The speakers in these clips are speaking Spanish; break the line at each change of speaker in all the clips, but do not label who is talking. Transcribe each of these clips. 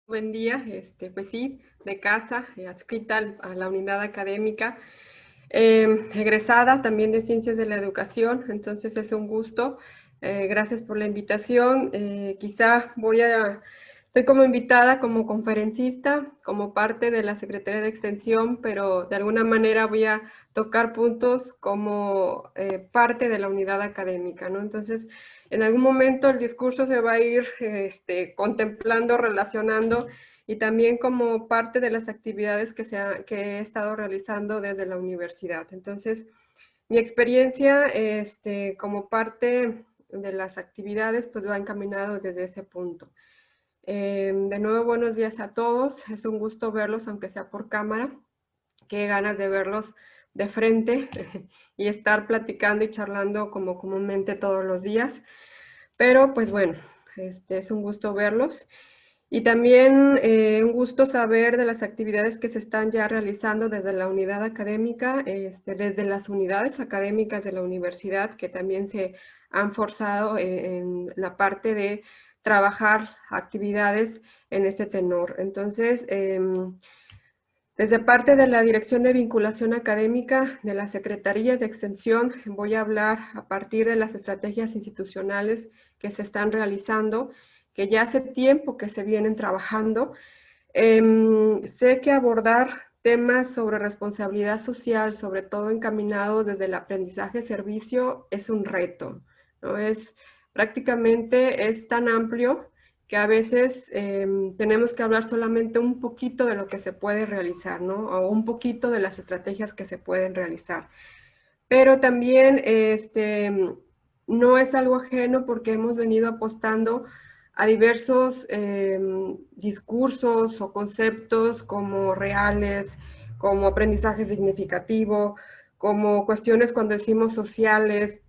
Buen día, pues sí, de casa, adscrita a la unidad académica, egresada también de Ciencias de la Educación, entonces es un gusto. Gracias por la invitación. Estoy como invitada, como conferencista, como parte de la Secretaría de Extensión, pero de alguna manera voy a tocar puntos como parte de la unidad académica, ¿no? Entonces, en algún momento el discurso se va a ir contemplando, relacionando y también como parte de las actividades que he estado realizando desde la universidad. Entonces, mi experiencia como parte de las actividades pues va encaminado desde ese punto. De nuevo, buenos días a todos. Es un gusto verlos, aunque sea por cámara. Qué ganas de verlos de frente y estar platicando y charlando como comúnmente todos los días. Pero pues bueno, es un gusto verlos. Y también un gusto saber de las actividades que se están ya realizando desde la unidad académica, desde las unidades académicas de la universidad, que también se han forzado en la parte de trabajar actividades en este tenor. Entonces, desde parte de la Dirección de Vinculación Académica de la Secretaría de Extensión, voy a hablar a partir de las estrategias institucionales que se están realizando, que ya hace tiempo que se vienen trabajando. Sé que abordar temas sobre responsabilidad social, sobre todo encaminados desde el aprendizaje-servicio, es un reto, ¿no? Prácticamente es tan amplio que a veces tenemos que hablar solamente un poquito de lo que se puede realizar, ¿no? O un poquito de las estrategias que se pueden realizar. Pero también no es algo ajeno porque hemos venido apostando a diversos discursos o conceptos como reales, como aprendizaje significativo, como cuestiones cuando decimos sociales,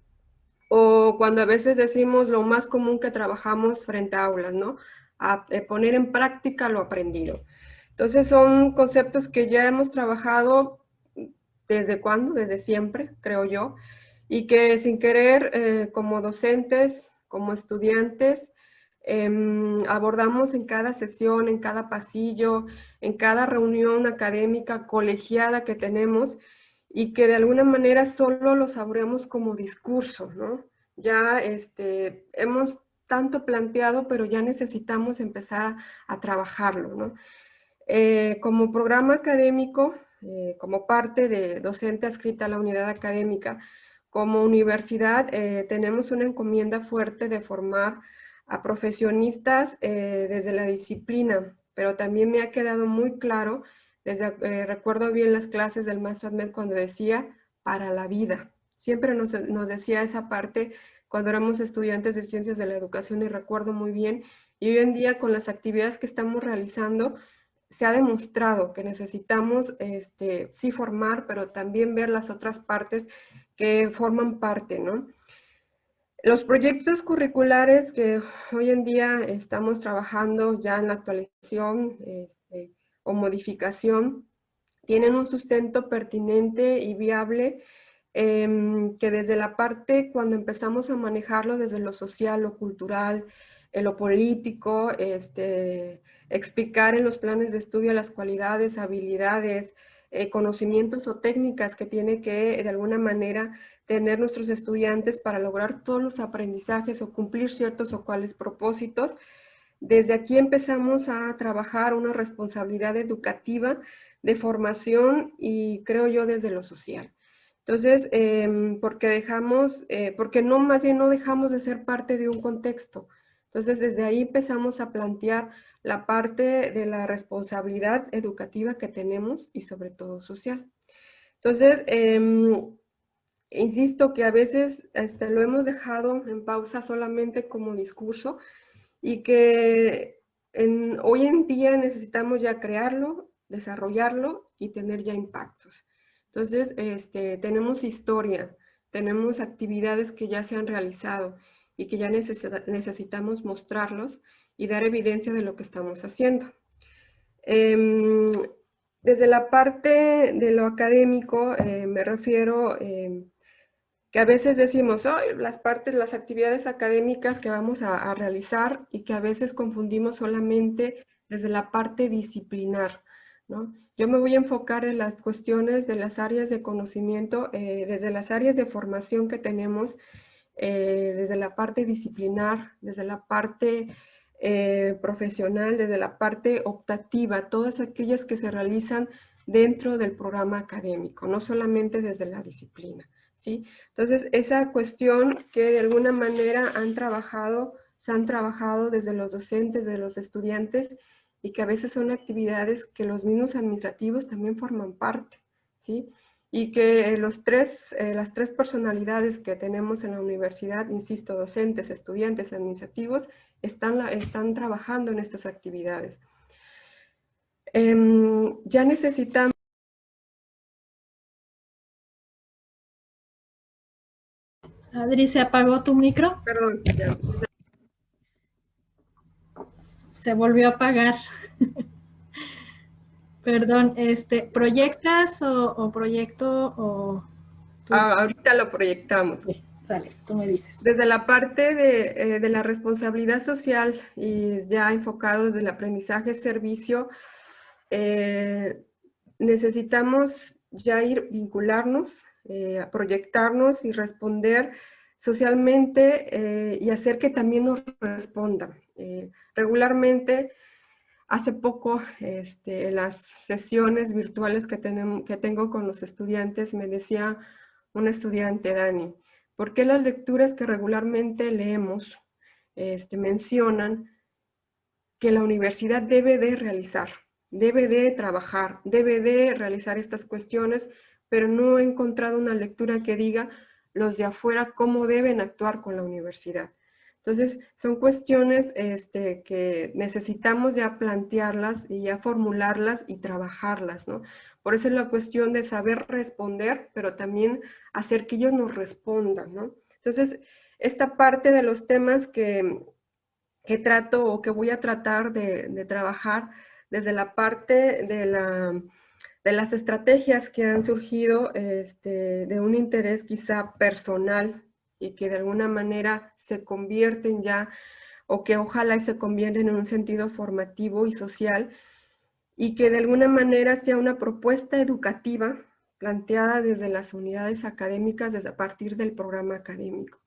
o cuando a veces decimos lo más común que trabajamos frente a aulas, ¿no? A poner en práctica lo aprendido. Entonces son conceptos que ya hemos trabajado desde cuándo, desde siempre, creo yo, y que sin querer, como docentes, como estudiantes, abordamos en cada sesión, en cada pasillo, en cada reunión académica colegiada que tenemos, y que de alguna manera solo lo sabremos como discurso, ¿no? Ya hemos tanto planteado, pero ya necesitamos empezar a trabajarlo, ¿no? Como programa académico, como parte de docente adscrita a la unidad académica, como universidad tenemos una encomienda fuerte de formar a profesionistas desde la disciplina, pero también me ha quedado muy claro, recuerdo bien las clases del maestro Ahmed cuando decía, para la vida. Siempre nos decía esa parte cuando éramos estudiantes de ciencias de la educación y recuerdo muy bien, y hoy en día con las actividades que estamos realizando, se ha demostrado que necesitamos sí formar, pero también ver las otras partes que forman parte, ¿no? Los proyectos curriculares que hoy en día estamos trabajando ya en la actualización o modificación tienen un sustento pertinente y viable que desde la parte cuando empezamos a manejarlo desde lo social, lo cultural, lo político, explicar en los planes de estudio las cualidades, habilidades, conocimientos o técnicas que tiene que de alguna manera tener nuestros estudiantes para lograr todos los aprendizajes o cumplir ciertos o cuales propósitos. Desde aquí empezamos a trabajar una responsabilidad educativa de formación y creo yo desde lo social. Entonces, porque no, más bien no dejamos de ser parte de un contexto. Entonces, desde ahí empezamos a plantear la parte de la responsabilidad educativa que tenemos y sobre todo social. Entonces, insisto que a veces lo hemos dejado en pausa solamente como discurso y que hoy en día necesitamos ya crearlo, desarrollarlo y tener ya impactos. Entonces, tenemos historia, tenemos actividades que ya se han realizado y que ya necesitamos mostrarlos y dar evidencia de lo que estamos haciendo. Em, Desde la parte de lo académico, me refiero que a veces decimos, oh, las actividades académicas que vamos a realizar y que a veces confundimos solamente desde la parte disciplinar, ¿no? Yo me voy a enfocar en las cuestiones de las áreas de conocimiento, desde las áreas de formación que tenemos, desde la parte disciplinar, desde la parte profesional, desde la parte optativa, todas aquellas que se realizan dentro del programa académico, no solamente desde la disciplina, ¿sí? Entonces, esa cuestión que de alguna manera se han trabajado desde los docentes, de los estudiantes, y que a veces son actividades que los mismos administrativos también forman parte, ¿sí? Y que las tres personalidades que tenemos en la universidad, insisto, docentes, estudiantes, administrativos, están trabajando en estas actividades. Ya necesitamos...
Adri, ¿se apagó tu micro?
Perdón, ya.
Se volvió a apagar. Perdón, ¿proyectas o proyecto o tú?
Ahorita lo proyectamos.
Sí, sale, tú me dices.
Desde la parte de la responsabilidad social y ya enfocado desde el aprendizaje-servicio, necesitamos ya ir vincularnos, a proyectarnos y responder socialmente y hacer que también nos respondan. Regularmente, hace poco, en las sesiones virtuales que tengo con los estudiantes, me decía una estudiante, Dani, ¿por qué las lecturas que regularmente leemos mencionan que la universidad debe de realizar, debe de trabajar, debe de realizar estas cuestiones, pero no he encontrado una lectura que diga los de afuera cómo deben actuar con la universidad? Entonces, son cuestiones que necesitamos ya plantearlas y ya formularlas y trabajarlas, ¿no? Por eso es la cuestión de saber responder, pero también hacer que ellos nos respondan, ¿no? Entonces, esta parte de los temas que trato o que voy a tratar de trabajar desde la parte de las estrategias que han surgido de un interés quizá personal y que de alguna manera se convierten ya, o que ojalá se convierten en un sentido formativo y social, y que de alguna manera sea una propuesta educativa planteada desde las unidades académicas, desde a partir del programa académico.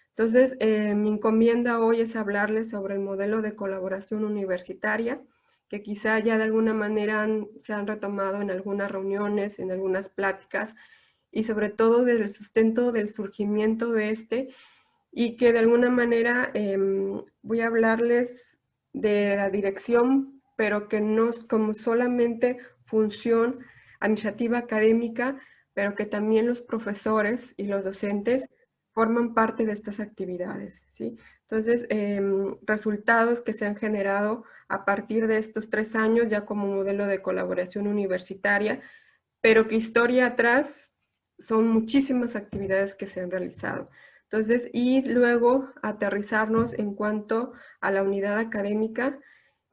Entonces, mi encomienda hoy es hablarles sobre el modelo de colaboración universitaria, que quizá ya de alguna manera se han retomado en algunas reuniones, en algunas pláticas, y sobre todo del sustento del surgimiento de y que de alguna manera voy a hablarles de la dirección, pero que no es como solamente función administrativa académica, pero que también los profesores y los docentes forman parte de estas actividades, ¿sí? Entonces, resultados que se han generado a partir de estos 3 años ya como modelo de colaboración universitaria, pero que historia atrás son muchísimas actividades que se han realizado. Entonces, y luego aterrizarnos en cuanto a la unidad académica,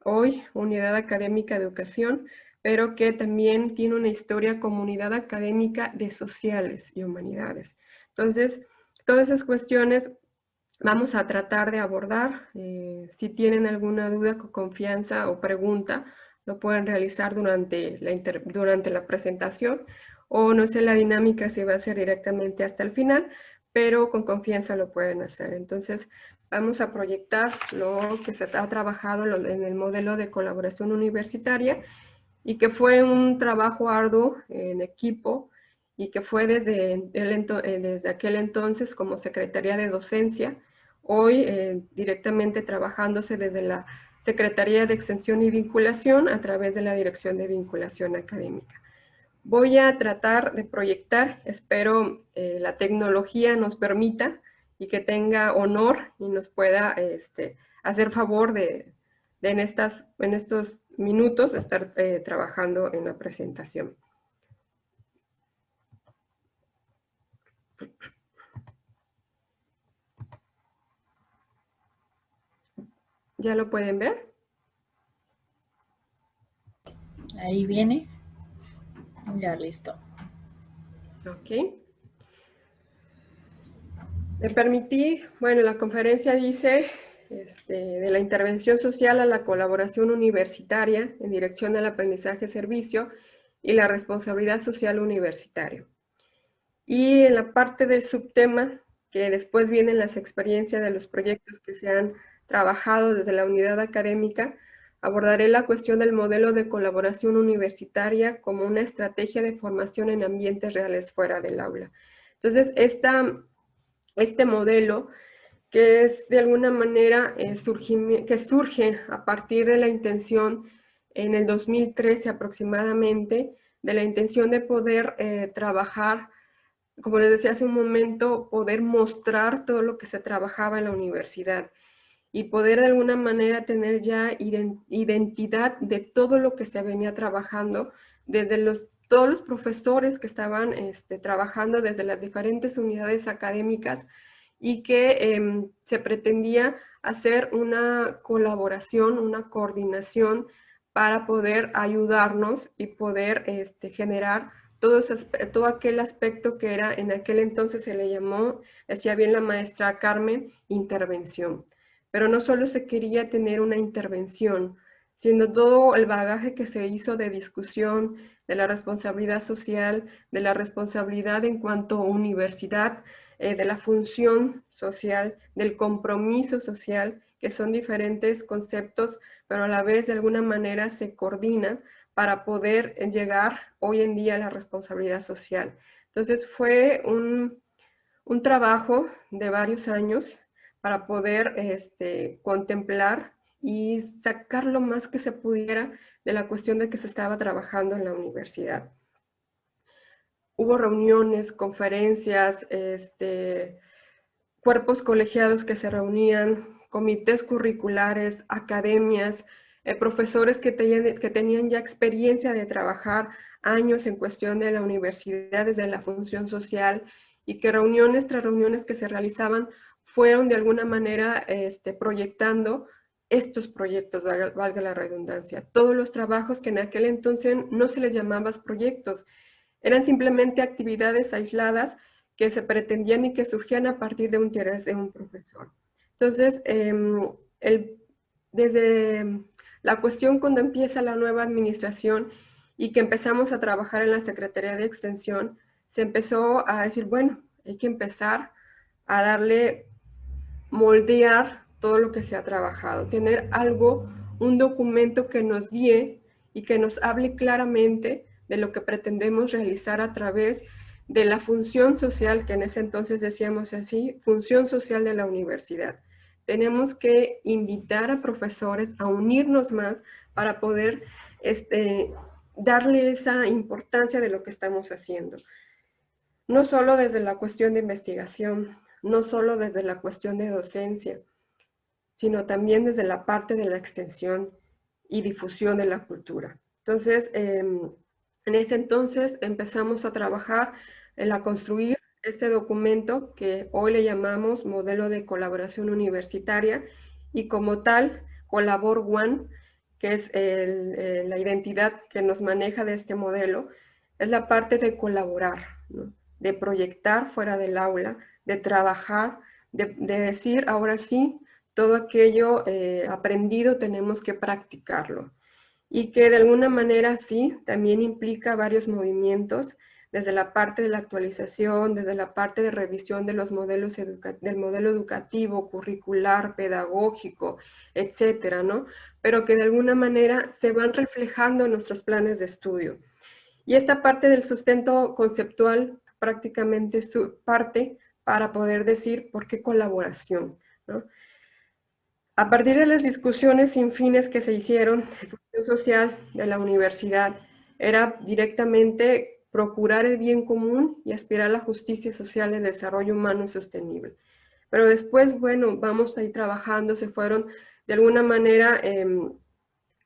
hoy unidad académica de educación, pero que también tiene una historia como unidad académica de sociales y humanidades. Entonces, todas esas cuestiones vamos a tratar de abordar. Si tienen alguna duda, con confianza o pregunta, lo pueden realizar durante la presentación, o no sé la dinámica si va a ser directamente hasta el final, pero con confianza lo pueden hacer. Entonces, vamos a proyectar lo que se ha trabajado en el modelo de colaboración universitaria y que fue un trabajo arduo en equipo y que fue desde aquel entonces como Secretaría de Docencia, hoy directamente trabajándose desde la Secretaría de Extensión y Vinculación a través de la Dirección de Vinculación Académica. Voy a tratar de proyectar, espero la tecnología nos permita y que tenga honor y nos pueda hacer favor de en estos minutos estar trabajando en la presentación. ¿Ya lo pueden ver?
Ahí viene. Ya listo.
Ok. Me permití, bueno, la conferencia dice de la intervención social a la colaboración universitaria en dirección al aprendizaje-servicio y la responsabilidad social universitaria. Y en la parte del subtema, que después vienen las experiencias de los proyectos que se han trabajado desde la unidad académica, abordaré la cuestión del modelo de colaboración universitaria como una estrategia de formación en ambientes reales fuera del aula. Entonces, este modelo, que es de alguna manera que surge a partir de la intención en el 2013 aproximadamente, de la intención de poder trabajar, como les decía hace un momento, poder mostrar todo lo que se trabajaba en la universidad y poder de alguna manera tener ya identidad de todo lo que se venía trabajando, desde todos los profesores que estaban trabajando desde las diferentes unidades académicas, y que se pretendía hacer una colaboración, una coordinación para poder ayudarnos y poder generar todo aquel aspecto que era en aquel entonces se le llamó, decía bien la maestra Carmen, intervención. Pero no solo se quería tener una intervención, sino todo el bagaje que se hizo de discusión, de la responsabilidad social, de la responsabilidad en cuanto a universidad, de la función social, del compromiso social, que son diferentes conceptos, pero a la vez de alguna manera se coordinan para poder llegar hoy en día a la responsabilidad social. Entonces fue un trabajo de varios años para poder contemplar y sacar lo más que se pudiera de la cuestión de que se estaba trabajando en la universidad. Hubo reuniones, conferencias, cuerpos colegiados que se reunían, comités curriculares, academias, profesores que tenían ya experiencia de trabajar años en cuestión de la universidad desde la función social, y que reuniones tras reuniones que se realizaban fueron de alguna manera proyectando estos proyectos, valga la redundancia. Todos los trabajos que en aquel entonces no se les llamaban proyectos, eran simplemente actividades aisladas que se pretendían y que surgían a partir de un interés de un profesor. Entonces, desde la cuestión cuando empieza la nueva administración y que empezamos a trabajar en la Secretaría de Extensión, se empezó a decir, bueno, hay que empezar a darle, moldear todo lo que se ha trabajado, tener algo, un documento que nos guíe y que nos hable claramente de lo que pretendemos realizar a través de la función social, que en ese entonces decíamos así, función social de la universidad. Tenemos que invitar a profesores a unirnos más para poder darle esa importancia de lo que estamos haciendo. No solo desde la cuestión de investigación, no solo desde la cuestión de docencia, sino también desde la parte de la extensión y difusión de la cultura. Entonces, en ese entonces empezamos a trabajar a construir este documento que hoy le llamamos Modelo de Colaboración Universitaria, y como tal, Colabor One, que es la identidad que nos maneja de este modelo, es la parte de colaborar, ¿no? De proyectar fuera del aula, de trabajar, de decir, ahora sí, todo aquello aprendido tenemos que practicarlo. Y que de alguna manera sí, también implica varios movimientos, desde la parte de la actualización, desde la parte de revisión de los modelos del modelo educativo, curricular, pedagógico, etcétera, ¿no? Pero que de alguna manera se van reflejando en nuestros planes de estudio. Y esta parte del sustento conceptual prácticamente es su parte para poder decir por qué colaboración, ¿no? A partir de las discusiones sin fines que se hicieron, la función social de la universidad era directamente procurar el bien común y aspirar a la justicia social y el desarrollo humano sostenible. Pero después, bueno, vamos a ir trabajando, se fueron de alguna manera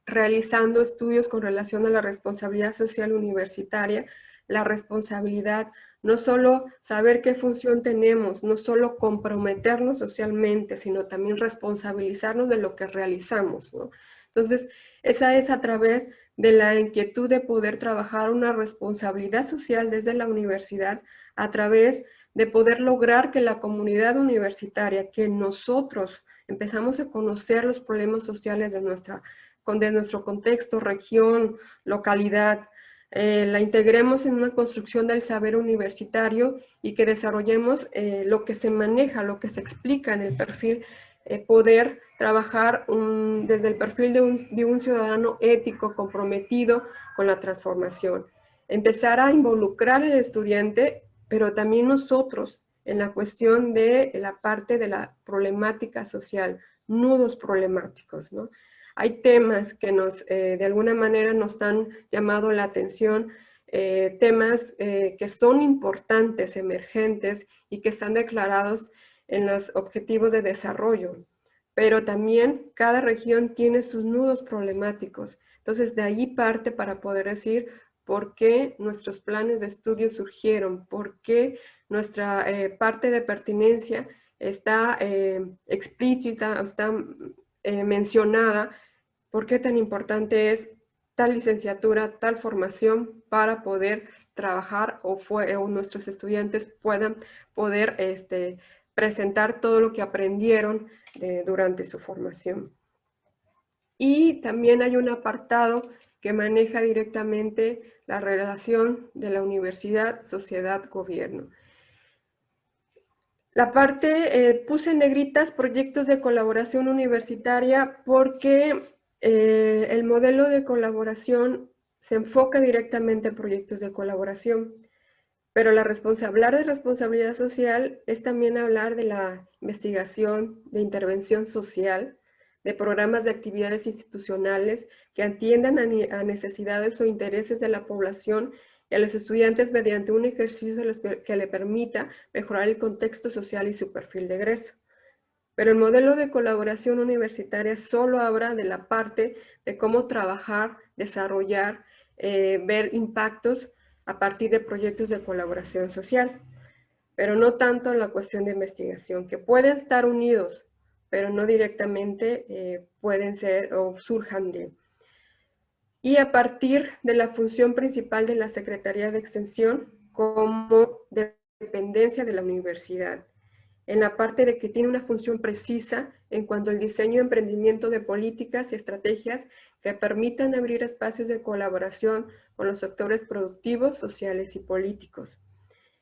realizando estudios con relación a la responsabilidad social universitaria, la responsabilidad, no solo saber qué función tenemos, no solo comprometernos socialmente, sino también responsabilizarnos de lo que realizamos, ¿no? Entonces, esa es a través de la inquietud de poder trabajar una responsabilidad social desde la universidad, a través de poder lograr que la comunidad universitaria, que nosotros empezamos a conocer los problemas sociales de nuestro contexto, región, localidad, la integremos en una construcción del saber universitario y que desarrollemos lo que se maneja, lo que se explica en el perfil, poder trabajar desde el perfil de un ciudadano ético comprometido con la transformación. Empezar a involucrar al estudiante, pero también nosotros, en la cuestión de la parte de la problemática social, nudos problemáticos, ¿no? Hay temas que de alguna manera nos han llamado la atención, temas que son importantes, emergentes y que están declarados en los objetivos de desarrollo, pero también cada región tiene sus nudos problemáticos. Entonces, de ahí parte para poder decir por qué nuestros planes de estudio surgieron, por qué nuestra parte de pertinencia está explícita, está mencionada, por qué tan importante es tal licenciatura, tal formación para poder trabajar o nuestros estudiantes puedan poder presentar todo lo que aprendieron durante su formación. Y también hay un apartado que maneja directamente la relación de la universidad, sociedad, gobierno. La parte, puse en negritas proyectos de colaboración universitaria porque el modelo de colaboración se enfoca directamente en proyectos de colaboración, pero hablar de responsabilidad social es también hablar de la investigación, de intervención social, de programas de actividades institucionales que atiendan a necesidades o intereses de la población y a los estudiantes mediante un ejercicio que le permita mejorar el contexto social y su perfil de egreso. Pero el modelo de colaboración universitaria solo habla de la parte de cómo trabajar, desarrollar, ver impactos a partir de proyectos de colaboración social, pero no tanto en la cuestión de investigación, que pueden estar unidos, pero no directamente pueden ser o surjan de. Y a partir de la función principal de la Secretaría de Extensión como dependencia de la universidad, en la parte de que tiene una función precisa en cuanto al diseño y emprendimiento de políticas y estrategias que permitan abrir espacios de colaboración con los sectores productivos, sociales y políticos.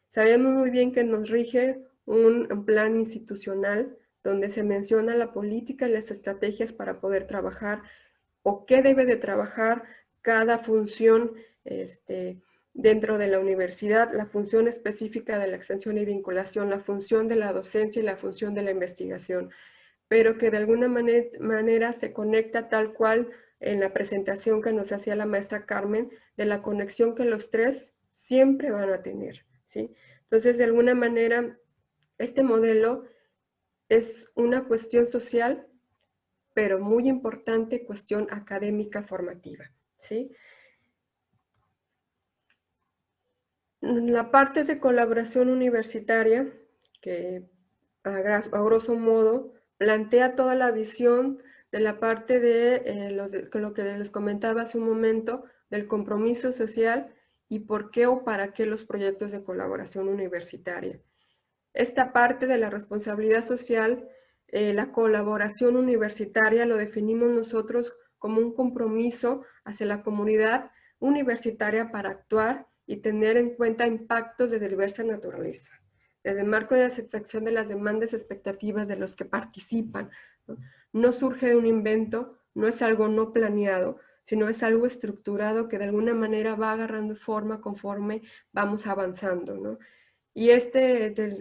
Sabemos muy bien que nos rige un plan institucional donde se menciona la política y las estrategias para poder trabajar o qué debe de trabajar cada función dentro de la universidad, la función específica de la extensión y vinculación, la función de la docencia y la función de la investigación, pero que de alguna manera se conecta tal cual en la presentación que nos hacía la maestra Carmen, de la conexión que los tres siempre van a tener, ¿sí? Entonces, de alguna manera, este modelo es una cuestión social, pero muy importante cuestión académica formativa, ¿sí? La parte de colaboración universitaria, que a grosso modo plantea toda la visión de la parte de lo que les comentaba hace un momento, del compromiso social y por qué o para qué los proyectos de colaboración universitaria. Esta parte de la responsabilidad social, la colaboración universitaria, lo definimos nosotros como un compromiso hacia la comunidad universitaria para actuar y tener en cuenta impactos de diversa naturaleza, desde el marco de la satisfacción de las demandas y expectativas de los que participan. No surge de un invento, no es algo no planeado, sino es algo estructurado que de alguna manera va agarrando forma conforme vamos avanzando, ¿no? Y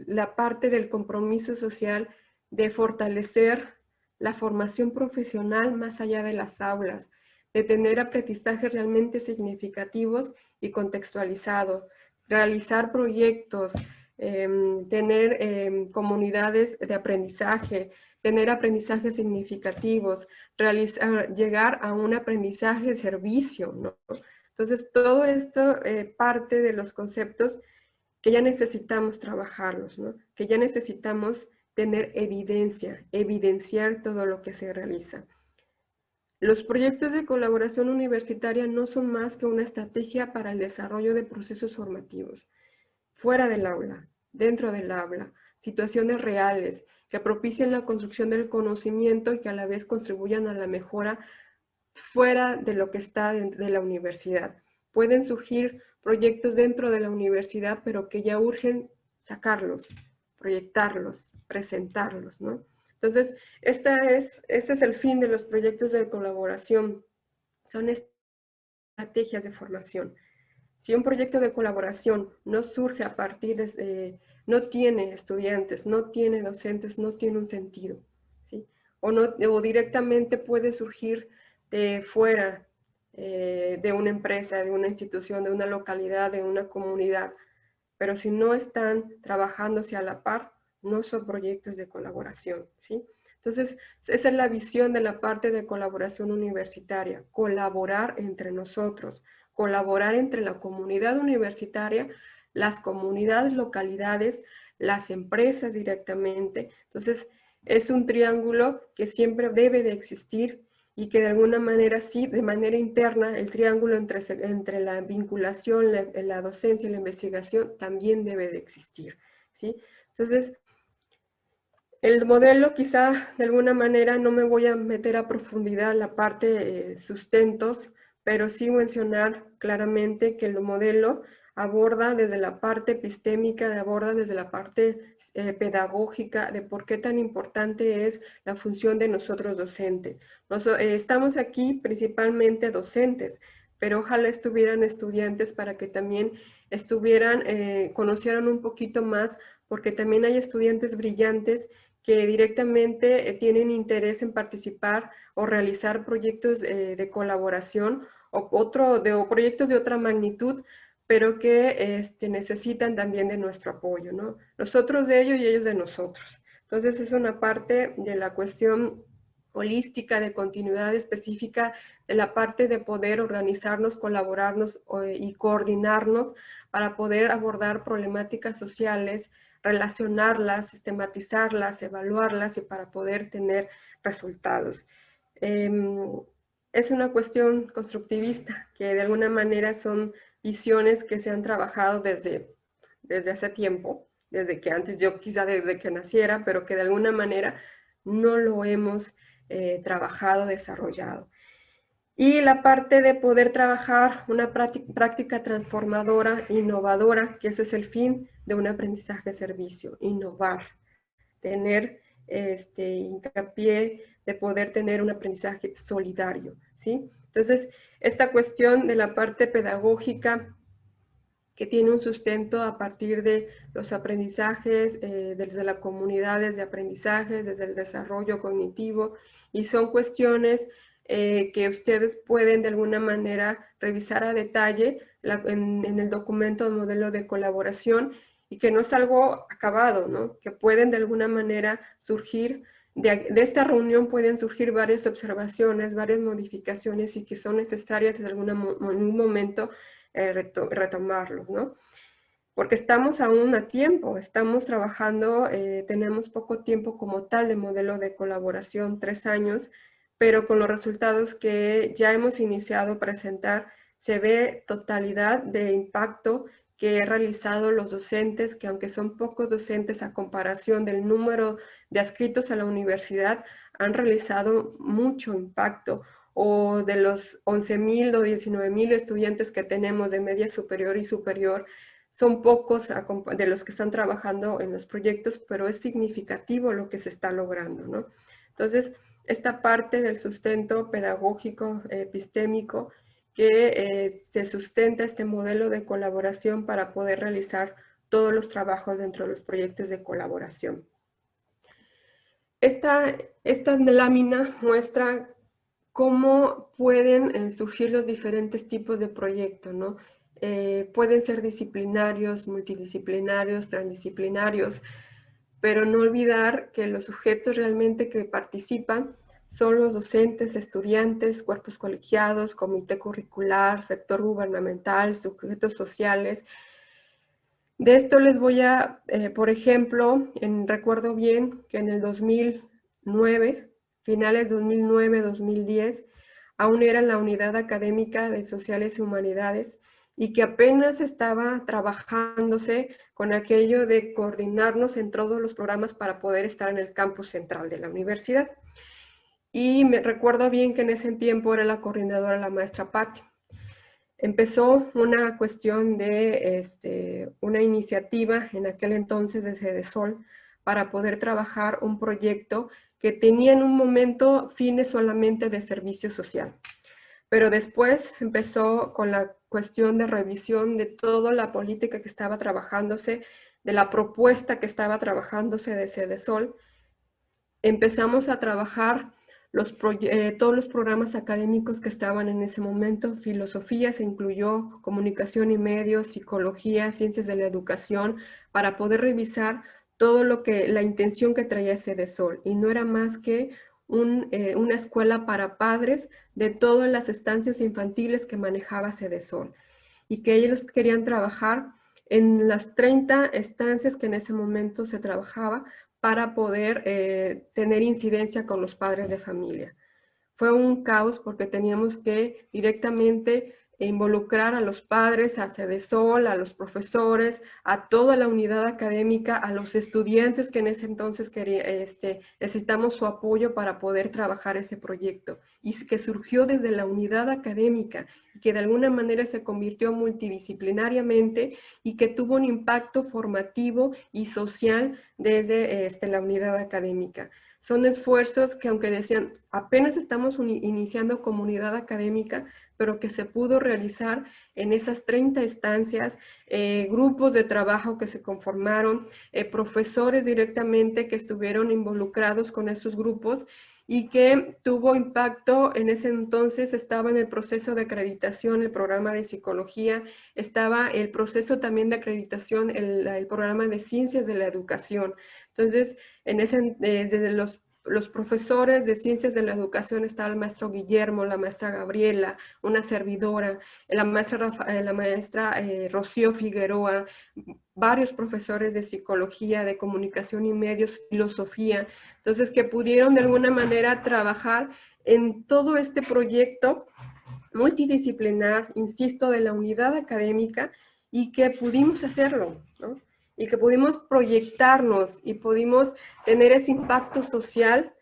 la parte del compromiso social de fortalecer la formación profesional más allá de las aulas, de tener aprendizajes realmente significativos y contextualizados, realizar proyectos, tener comunidades de aprendizaje, tener aprendizajes significativos, llegar a un aprendizaje de servicio, ¿no? Entonces, todo esto parte de los conceptos que ya necesitamos trabajarlos, ¿no? Que ya necesitamos tener evidencia, evidenciar todo lo que se realiza. Los proyectos de colaboración universitaria no son más que una estrategia para el desarrollo de procesos formativos, fuera del aula, dentro del aula, situaciones reales, que propicien la construcción del conocimiento y que a la vez contribuyan a la mejora fuera de lo que está de la universidad. Pueden surgir proyectos dentro de la universidad, pero que ya urgen sacarlos, proyectarlos, presentarlos, ¿no? Entonces, este es el fin de los proyectos de colaboración. Son estrategias de formación. Si un proyecto de colaboración no surge a partir de, no tiene estudiantes, no tiene docentes, no tiene un sentido, ¿sí? O directamente puede surgir de fuera de una empresa, de una institución, de una localidad, de una comunidad, pero si no están trabajándose a la par, no son proyectos de colaboración, ¿sí? Entonces, esa es la visión de la parte de colaboración universitaria, colaborar entre nosotros, colaborar entre la comunidad universitaria, las comunidades, localidades, las empresas directamente. Entonces, es un triángulo que siempre debe de existir y que de alguna manera, sí, de manera interna, el triángulo entre la vinculación, la docencia y la investigación también debe de existir, ¿sí? Entonces, el modelo quizá de alguna manera no me voy a meter a profundidad en la parte sustentos, pero sí mencionar claramente que el modelo aborda desde la parte epistémica, aborda desde la parte pedagógica de por qué tan importante es la función de nosotros docentes. Estamos aquí principalmente docentes, pero ojalá estuvieran estudiantes para que también estuvieran, conocieran un poquito más, porque también hay estudiantes brillantes que directamente tienen interés en participar o realizar proyectos de colaboración o proyectos de otra magnitud, pero que necesitan también de nuestro apoyo, ¿no? Nosotros de ellos y ellos de nosotros. Entonces es una parte de la cuestión holística, de continuidad específica, de la parte de poder organizarnos, colaborarnos y coordinarnos para poder abordar problemáticas sociales, relacionarlas, sistematizarlas, evaluarlas y para poder tener resultados. Es una cuestión constructivista, que de alguna manera son visiones que se han trabajado desde hace tiempo, desde que antes yo quizá desde que naciera, pero que de alguna manera no lo hemos trabajado, desarrollado. Y la parte de poder trabajar una práctica transformadora, innovadora, que ese es el fin de un aprendizaje de servicio, innovar, tener hincapié de poder tener un aprendizaje solidario, ¿sí? Entonces, esta cuestión de la parte pedagógica que tiene un sustento a partir de los aprendizajes, desde las comunidades de aprendizaje, desde el desarrollo cognitivo, y son cuestiones que ustedes pueden de alguna manera revisar a detalle en el documento de modelo de colaboración, y que no es algo acabado, ¿no? Que pueden de alguna manera surgir, de esta reunión pueden surgir varias observaciones, varias modificaciones, y que son necesarias en algún momento retomarlos, ¿no? Porque estamos aún a tiempo, estamos trabajando, tenemos poco tiempo como tal de modelo de colaboración, 3 años, pero con los resultados que ya hemos iniciado a presentar, se ve totalidad de impacto que he realizado los docentes, que aunque son pocos docentes a comparación del número de adscritos a la universidad, han realizado mucho impacto, o de los 11,000 o 19,000 estudiantes que tenemos de media superior y superior, son pocos de los que están trabajando en los proyectos, pero es significativo lo que se está logrando, ¿no? Entonces, esta parte del sustento pedagógico, epistémico, que se sustenta este modelo de colaboración para poder realizar todos los trabajos dentro de los proyectos de colaboración. Esta lámina muestra cómo pueden surgir los diferentes tipos de proyectos, ¿no? Pueden ser disciplinarios, multidisciplinarios, transdisciplinarios, pero no olvidar que los sujetos realmente que participan son los docentes, estudiantes, cuerpos colegiados, comité curricular, sector gubernamental, sujetos sociales. De esto les voy a, por ejemplo, recuerdo bien que en el 2009, finales 2009-2010, aún era la Unidad Académica de Sociales y Humanidades, y que apenas estaba trabajándose con aquello de coordinarnos en todos los programas para poder estar en el campus central de la universidad. Y me recuerdo bien que en ese tiempo era la coordinadora la maestra Patti. Empezó una cuestión de una iniciativa en aquel entonces de Cedesol para poder trabajar un proyecto que tenía en un momento fines solamente de servicio social. Pero después empezó con la cuestión de revisión de toda la política que estaba trabajándose, de la propuesta que estaba trabajándose de Cedesol. Empezamos a trabajar todos los programas académicos que estaban en ese momento. Filosofía se incluyó, comunicación y medios, psicología, ciencias de la educación, para poder revisar todo lo que, la intención que traía Cedesol. Y no era más que una escuela para padres de todas las estancias infantiles que manejaba Cedesol. Y que ellos querían trabajar en las 30 estancias que en ese momento se trabajaba para poder tener incidencia con los padres de familia. Fue un caos porque teníamos que directamente involucrar a los padres, a Cedesol, a los profesores, a toda la unidad académica, a los estudiantes que en ese entonces necesitamos su apoyo para poder trabajar ese proyecto, y que surgió desde la unidad académica, que de alguna manera se convirtió multidisciplinariamente y que tuvo un impacto formativo y social desde la unidad académica. Son esfuerzos que, aunque decían, apenas estamos iniciando comunidad académica, pero que se pudo realizar en esas 30 estancias, grupos de trabajo que se conformaron, profesores directamente que estuvieron involucrados con esos grupos, y que tuvo impacto. En ese entonces estaba en el proceso de acreditación el programa de psicología, estaba el proceso también de acreditación el programa de ciencias de la educación. Entonces, desde los profesores de ciencias de la educación estaba el maestro Guillermo, la maestra Gabriela, una servidora, la maestra Rocío Figueroa, varios profesores de psicología, de comunicación y medios, filosofía. Entonces, que pudieron de alguna manera trabajar en todo este proyecto multidisciplinar, insisto, de la unidad académica, y que pudimos hacerlo, ¿no? Y que pudimos proyectarnos y pudimos tener ese impacto social.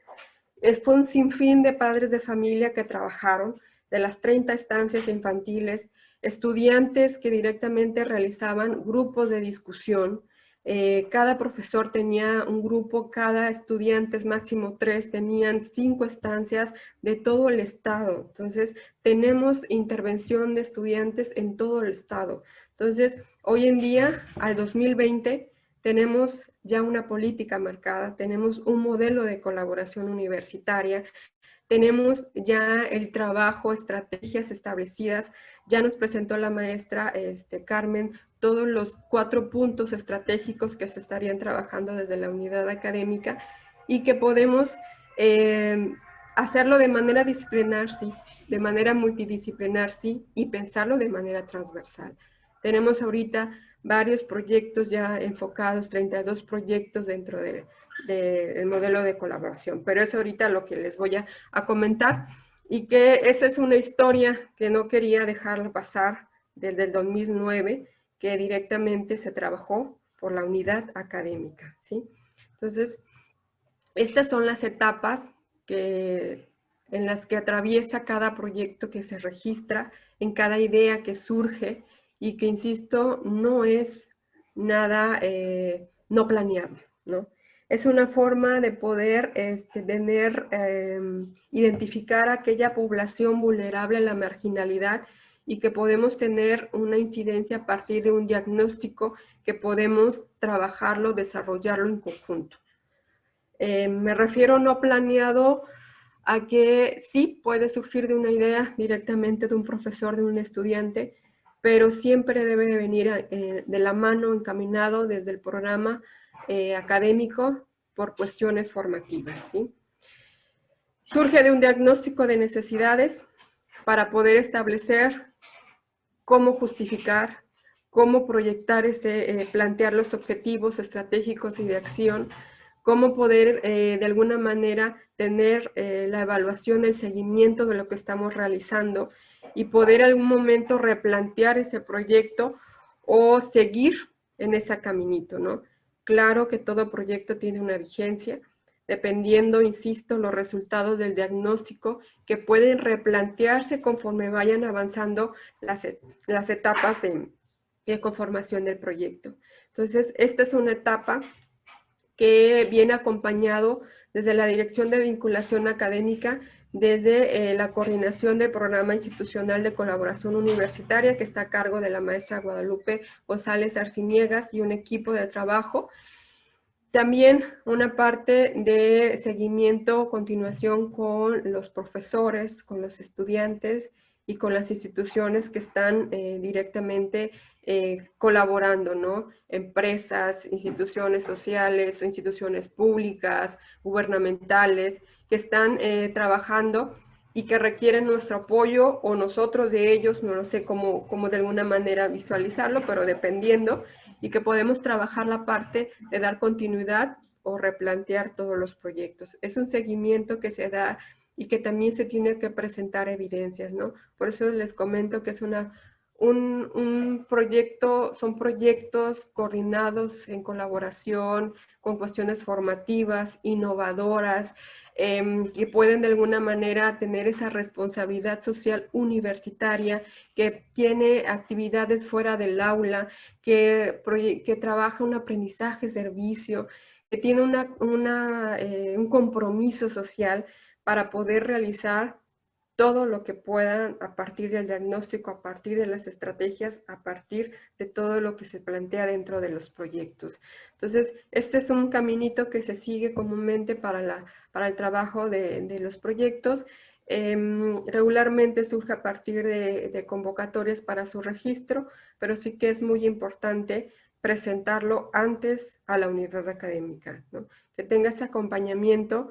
Fue un sinfín de padres de familia que trabajaron, de las 30 estancias infantiles, estudiantes que directamente realizaban grupos de discusión. Cada profesor tenía un grupo, cada estudiante, máximo 3, tenían 5 estancias de todo el estado. Entonces, tenemos intervención de estudiantes en todo el estado. Entonces, hoy en día, al 2020, tenemos ya una política marcada, tenemos un modelo de colaboración universitaria, tenemos ya el trabajo, estrategias establecidas. Ya nos presentó la maestra Carmen todos los 4 puntos estratégicos que se estarían trabajando desde la unidad académica, y que podemos hacerlo de manera disciplinar, sí, de manera multidisciplinar, sí, y pensarlo de manera transversal. Tenemos ahorita varios proyectos ya enfocados, 32 proyectos dentro del modelo de colaboración, pero es ahorita lo que les voy a comentar, y que esa es una historia que no quería dejarla pasar desde el 2009, que directamente se trabajó por la unidad académica, ¿sí? Entonces, estas son las etapas en las que atraviesa cada proyecto que se registra, en cada idea que surge, y que, insisto, no es nada no planeable, ¿no? Es una forma de poder identificar aquella población vulnerable a la marginalidad, y que podemos tener una incidencia a partir de un diagnóstico que podemos trabajarlo, desarrollarlo en conjunto. Me refiero no planeado a que sí puede surgir de una idea directamente de un profesor, de un estudiante, pero siempre debe de venir de la mano, encaminado desde el programa académico por cuestiones formativas, ¿sí? Surge de un diagnóstico de necesidades para poder establecer cómo justificar, cómo proyectar plantear los objetivos estratégicos y de acción, cómo poder de alguna manera tener la evaluación, el seguimiento de lo que estamos realizando y poder en algún momento replantear ese proyecto o seguir en ese caminito, ¿no? Claro que todo proyecto tiene una vigencia, dependiendo, insisto, los resultados del diagnóstico que pueden replantearse conforme vayan avanzando las etapas de conformación del proyecto. Entonces, esta es una etapa que viene acompañado desde la Dirección de Vinculación Académica, desde la coordinación del Programa Institucional de Colaboración Universitaria, que está a cargo de la maestra Guadalupe González Arciniegas y un equipo de trabajo. También una parte de seguimiento, continuación con los profesores, con los estudiantes y con las instituciones que están directamente colaborando, ¿no? Empresas, instituciones sociales, instituciones públicas, gubernamentales, que están trabajando y que requieren nuestro apoyo o nosotros de ellos, no sé cómo de alguna manera visualizarlo, pero dependiendo, y que podemos trabajar la parte de dar continuidad o replantear todos los proyectos. Es un seguimiento que se da y que también se tiene que presentar evidencias, ¿no? Por eso les comento que es un proyecto, son proyectos coordinados en colaboración con cuestiones formativas, innovadoras, que pueden de alguna manera tener esa responsabilidad social universitaria, que tiene actividades fuera del aula, que trabaja un aprendizaje, servicio, que tiene un compromiso social para poder realizar todo lo que puedan a partir del diagnóstico, a partir de las estrategias, a partir de todo lo que se plantea dentro de los proyectos. Entonces, este es un caminito que se sigue comúnmente para el trabajo de los proyectos. Regularmente surge a partir de convocatorias para su registro, pero sí que es muy importante presentarlo antes a la unidad académica, ¿no? Que tenga ese acompañamiento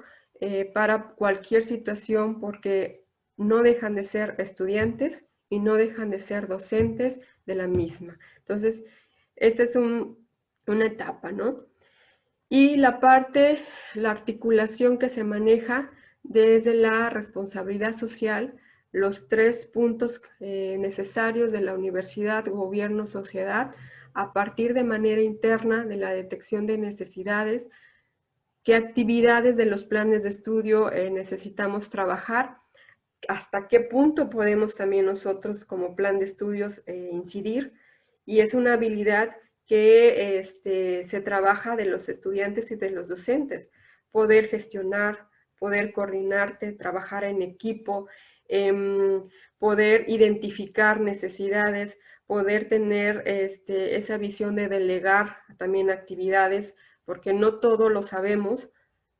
para cualquier situación, porque no dejan de ser estudiantes y no dejan de ser docentes de la misma. Entonces, esta es una etapa, ¿no? Y la articulación que se maneja desde la responsabilidad social, los 3 puntos necesarios de la universidad, gobierno, sociedad, a partir de manera interna de la detección de necesidades, qué actividades de los planes de estudio necesitamos trabajar, hasta qué punto podemos también nosotros como plan de estudios incidir, y es una habilidad que se trabaja de los estudiantes y de los docentes, poder gestionar, poder coordinarte, trabajar en equipo, poder identificar necesidades, poder tener esa visión de delegar también actividades, porque no todo lo sabemos,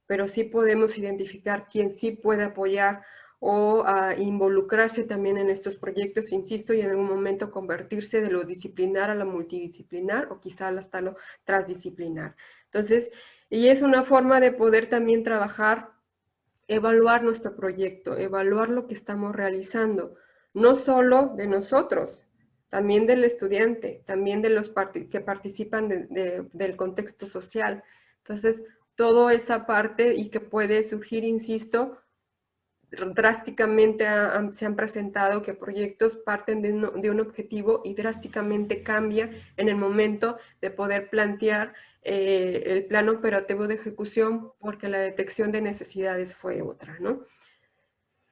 pero sí podemos identificar quién sí puede apoyar o involucrarse también en estos proyectos, insisto, y en algún momento convertirse de lo disciplinar a lo multidisciplinar o quizá hasta lo transdisciplinar. Entonces, y es una forma de poder también trabajar, evaluar nuestro proyecto, evaluar lo que estamos realizando, no solo de nosotros, también del estudiante, también de los que participan del contexto social. Entonces, toda esa parte y que puede surgir, insisto, drásticamente se han presentado que proyectos parten de un objetivo y drásticamente cambia en el momento de poder plantear el plan operativo de ejecución, porque la detección de necesidades fue otra, ¿no?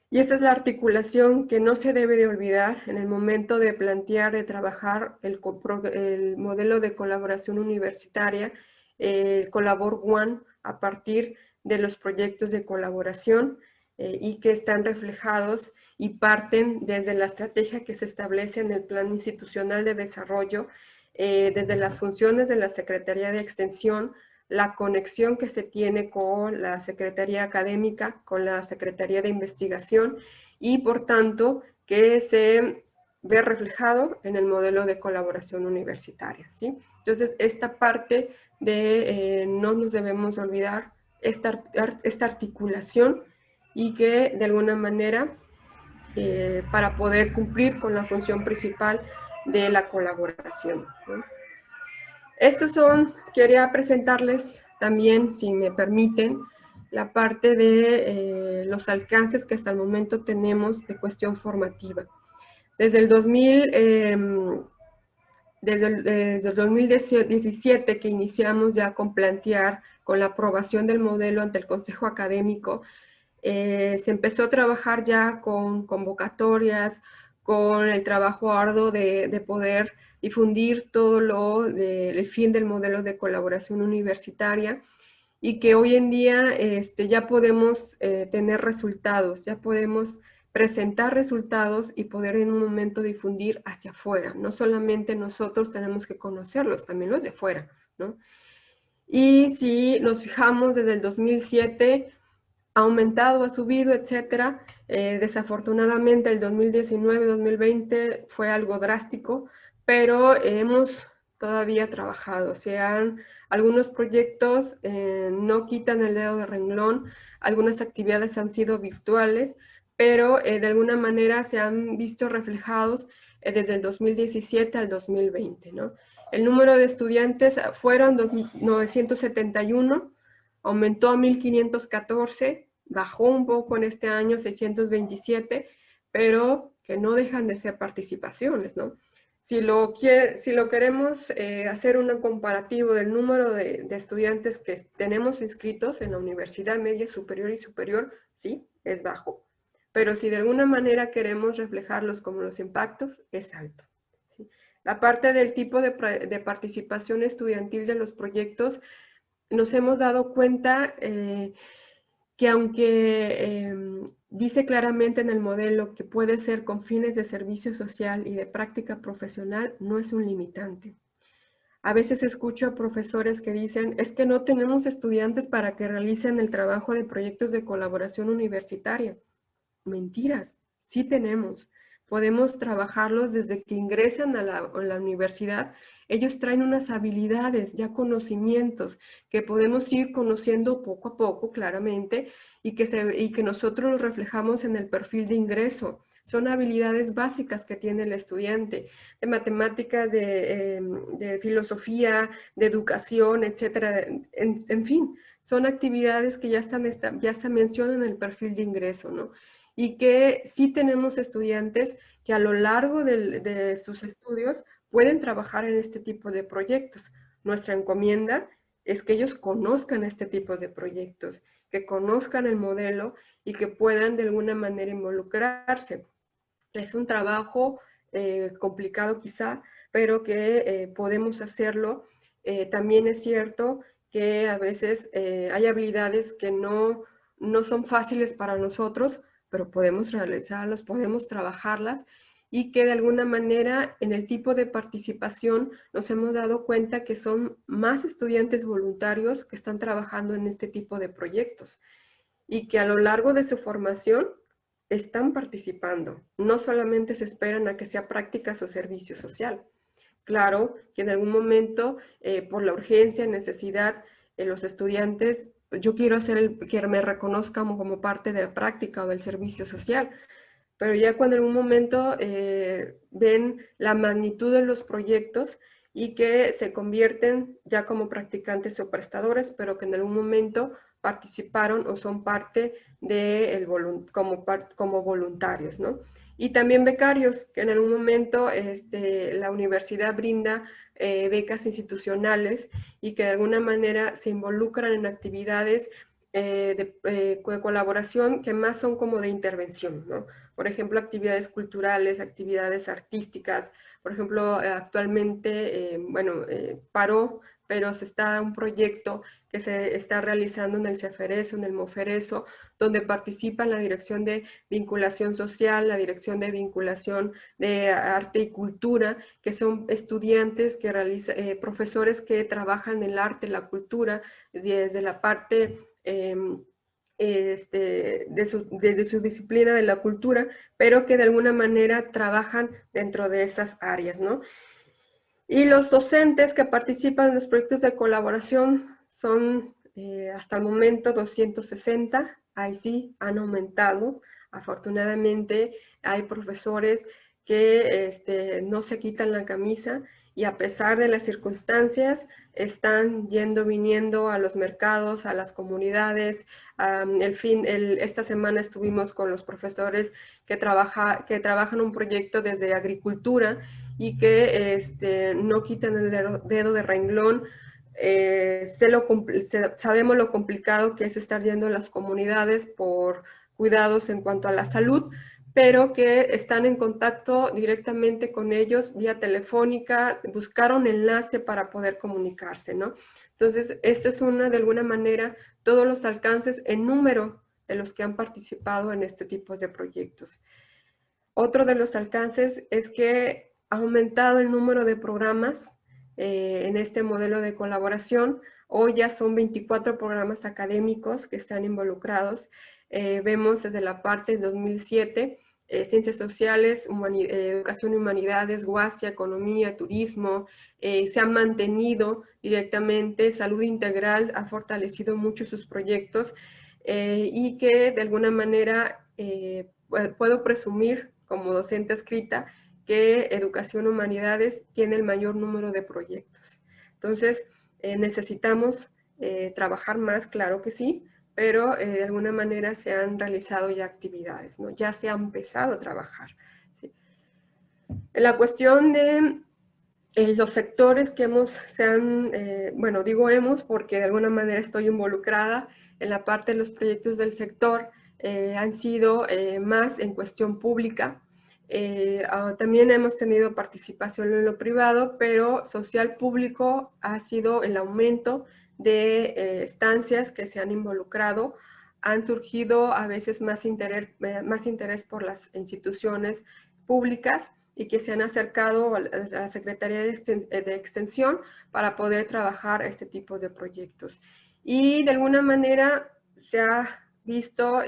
Y esta es la articulación que no se debe de olvidar en el momento de plantear, de trabajar el modelo de colaboración universitaria, el Colabor One, a partir de los proyectos de colaboración y que están reflejados y parten desde la estrategia que se establece en el Plan Institucional de Desarrollo, desde las funciones de la Secretaría de Extensión, la conexión que se tiene con la Secretaría Académica, con la Secretaría de Investigación y, por tanto, que se ve reflejado en el modelo de colaboración universitaria, ¿sí? Entonces, esta parte de no nos debemos olvidar esta articulación y que, de alguna manera, para poder cumplir con la función principal de la colaboración, ¿no? Estos quería presentarles también, si me permiten, la parte de los alcances que hasta el momento tenemos de cuestión formativa. Desde el 2017 que iniciamos ya con plantear, con la aprobación del modelo ante el Consejo Académico, se empezó a trabajar ya con convocatorias, con el trabajo arduo de poder difundir todo el fin del modelo de colaboración universitaria, y que hoy en día ya podemos tener resultados, ya podemos presentar resultados y poder en un momento difundir hacia afuera. No solamente nosotros tenemos que conocerlos, también los de afuera, ¿no? Y si nos fijamos desde el 2007, ha aumentado, ha subido, etcétera. Desafortunadamente el 2019-2020 fue algo drástico, pero hemos todavía trabajado. O sea, algunos proyectos no quitan el dedo de renglón, algunas actividades han sido virtuales, pero de alguna manera se han visto reflejados desde el 2017 al 2020, ¿no? El número de estudiantes fueron 971, aumentó a 1514, bajó un poco en este año, 627, pero que no dejan de ser participaciones, ¿no? Si lo queremos hacer un comparativo del número de estudiantes que tenemos inscritos en la universidad media, superior y superior, sí, es bajo. Pero si de alguna manera queremos reflejarlos como los impactos, es alto. ¿Sí? La parte del tipo de participación estudiantil de los proyectos, nos hemos dado cuenta que aunque dice claramente en el modelo que puede ser con fines de servicio social y de práctica profesional, no es un limitante. A veces escucho a profesores que dicen, es que no tenemos estudiantes para que realicen el trabajo de proyectos de colaboración universitaria. Mentiras, sí tenemos. Podemos trabajarlos desde que ingresan a la universidad. Ellos traen unas habilidades, ya conocimientos, que podemos ir conociendo poco a poco, claramente, y que nosotros los reflejamos en el perfil de ingreso. Son habilidades básicas que tiene el estudiante, de matemáticas, de filosofía, de educación, etcétera. En fin, son actividades que ya se mencionan en el perfil de ingreso, ¿no? Y que sí tenemos estudiantes que a lo largo de sus estudios pueden trabajar en este tipo de proyectos. Nuestra encomienda es que ellos conozcan este tipo de proyectos, que conozcan el modelo y que puedan de alguna manera involucrarse. Es un trabajo complicado quizá, pero que podemos hacerlo. También es cierto que a veces hay habilidades que no son fáciles para nosotros, pero podemos realizarlas, podemos trabajarlas, y que de alguna manera en el tipo de participación nos hemos dado cuenta que son más estudiantes voluntarios que están trabajando en este tipo de proyectos y que a lo largo de su formación están participando. No solamente se esperan a que sea prácticas o servicio social. Claro que en algún momento, por la urgencia, necesidad, los estudiantes, yo quiero hacer que me reconozcan como parte de la práctica o del servicio social, pero ya cuando en un momento ven la magnitud de los proyectos y que se convierten ya como practicantes o prestadores, pero que en algún momento participaron o son parte de como voluntarios, ¿no? Y también becarios, que en algún momento la universidad brinda becas institucionales y que de alguna manera se involucran en actividades de colaboración que más son como de intervención, ¿no? Por ejemplo, actividades culturales, actividades artísticas. Por ejemplo, actualmente, paró, pero se está un proyecto que se está realizando en el CEFERESO, en el MOFERESO, donde participan la Dirección de Vinculación Social, la Dirección de Vinculación de Arte y Cultura, que son estudiantes que realizan, profesores que trabajan en el arte, la cultura, desde la parte de su disciplina de la cultura, pero que de alguna manera trabajan dentro de esas áreas, ¿no? Y los docentes que participan en los proyectos de colaboración son hasta el momento 260, ahí sí han aumentado. Afortunadamente hay profesores que no se quitan la camisa y a pesar de las circunstancias están yendo, viniendo a los mercados, a las comunidades. Esta semana estuvimos con los profesores que trabajan un proyecto desde agricultura y que no quitan el dedo de renglón. Sabemos lo complicado que es estar yendo a las comunidades por cuidados en cuanto a la salud, pero que están en contacto directamente con ellos vía telefónica, buscaron enlace para poder comunicarse, ¿no? Entonces, esta es de alguna manera, todos los alcances en número de los que han participado en este tipo de proyectos. Otro de los alcances es que ha aumentado el número de programas en este modelo de colaboración. Hoy ya son 24 programas académicos que están involucrados. Vemos desde la parte de 2007, Ciencias Sociales, Educación y Humanidades, GUASIA, Economía, Turismo, se han mantenido directamente. Salud Integral ha fortalecido mucho sus proyectos y que de alguna manera puedo presumir como docente adscrita que Educación Humanidades tiene el mayor número de proyectos. Entonces, necesitamos trabajar más, claro que sí, pero de alguna manera se han realizado ya actividades, ¿no? Ya se ha empezado a trabajar. ¿Sí? En la cuestión de los sectores que bueno, digo hemos porque de alguna manera estoy involucrada en la parte de los proyectos del sector, han sido más en cuestión pública. También hemos tenido participación en lo privado, pero social público ha sido el aumento de estancias que se han involucrado. Han surgido a veces más interés por las instituciones públicas y que se han acercado a la Secretaría de Extensión para poder trabajar este tipo de proyectos. Y de alguna manera se ha visto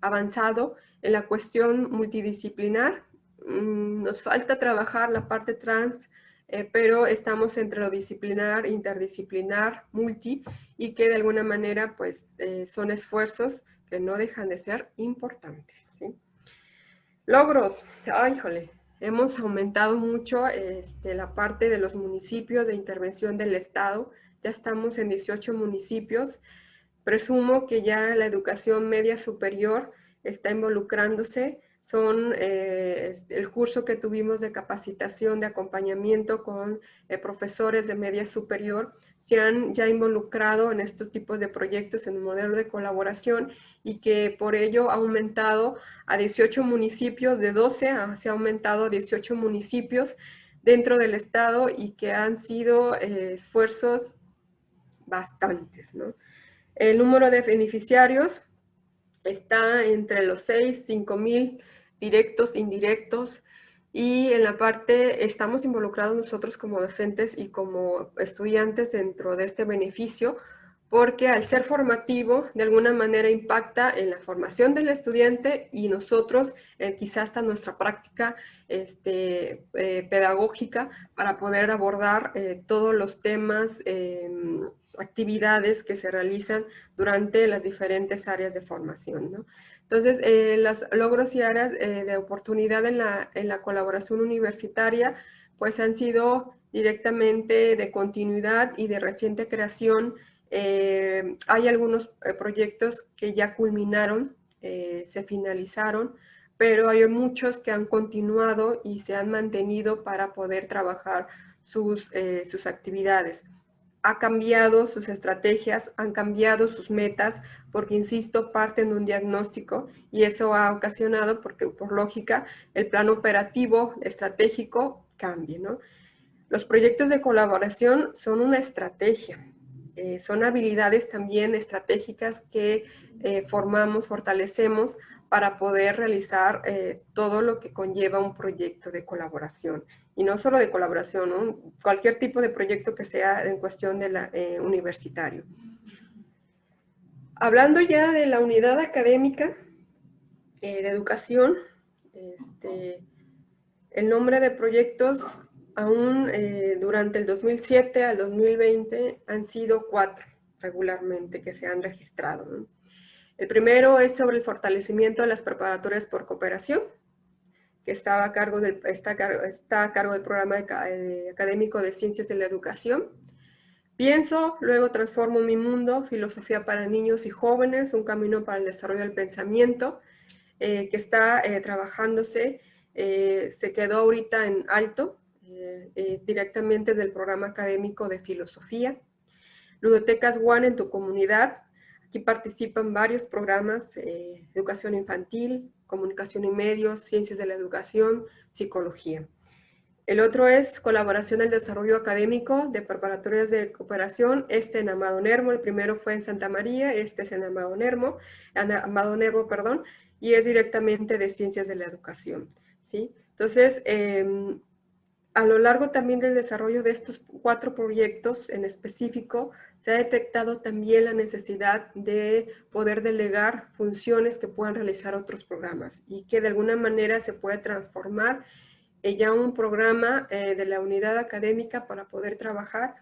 avanzado en la cuestión multidisciplinar. Nos falta trabajar la parte trans, pero estamos entre lo disciplinar, interdisciplinar, multi, y que de alguna manera pues son esfuerzos que no dejan de ser importantes, ¿sí? Logros, ay, jole, hemos aumentado mucho la parte de los municipios de intervención del Estado. Ya estamos en 18 municipios. Presumo que ya la educación media superior está involucrándose. Son el curso que tuvimos de capacitación, de acompañamiento con profesores de media superior, se han ya involucrado en estos tipos de proyectos en un modelo de colaboración y que por ello ha aumentado a 18 municipios, de 12 se ha aumentado a 18 municipios dentro del estado y que han sido esfuerzos bastantes, ¿no? El número de beneficiarios está entre los 6, 5 mil directos, indirectos, y en la parte estamos involucrados nosotros como docentes y como estudiantes dentro de este beneficio, porque al ser formativo de alguna manera impacta en la formación del estudiante y nosotros quizás hasta nuestra práctica pedagógica para poder abordar todos los temas, actividades que se realizan durante las diferentes áreas de formación, ¿no? Entonces, los logros y áreas de oportunidad en la colaboración universitaria, pues han sido directamente de continuidad y de reciente creación. Hay algunos proyectos que ya culminaron, se finalizaron, pero hay muchos que han continuado y se han mantenido para poder trabajar sus actividades. Ha cambiado sus estrategias, han cambiado sus metas, porque, insisto, parten de un diagnóstico y eso ha ocasionado, porque por lógica, el plan operativo estratégico cambie, ¿no? Los proyectos de colaboración son una estrategia, son habilidades también estratégicas que formamos, fortalecemos para poder realizar todo lo que conlleva un proyecto de colaboración. Y no solo de colaboración, ¿no? Cualquier tipo de proyecto que sea en cuestión de universitario. Hablando ya de la unidad académica de educación, el nombre de proyectos aún durante el 2007 al 2020 han sido 4 regularmente que se han registrado, ¿no? El primero es sobre el fortalecimiento de las preparatorias por cooperación. que está a cargo del programa académico de Ciencias de la Educación. Pienso, luego transformo mi mundo, filosofía para niños y jóvenes, un camino para el desarrollo del pensamiento, que está trabajándose, se quedó ahorita en alto, directamente del programa académico de filosofía. Ludotecas One en tu comunidad. Aquí participan varios programas, educación infantil, comunicación y medios, ciencias de la educación, psicología. El otro es colaboración al desarrollo académico de preparatorias de cooperación, en Amado Nervo, el primero fue en Santa María, este es en Amado Nervo, perdón, y es directamente de ciencias de la educación, ¿sí? Entonces, a lo largo también del desarrollo de estos 4 proyectos en específico, se ha detectado también la necesidad de poder delegar funciones que puedan realizar otros programas y que de alguna manera se pueda transformar ya un programa de la unidad académica para poder trabajar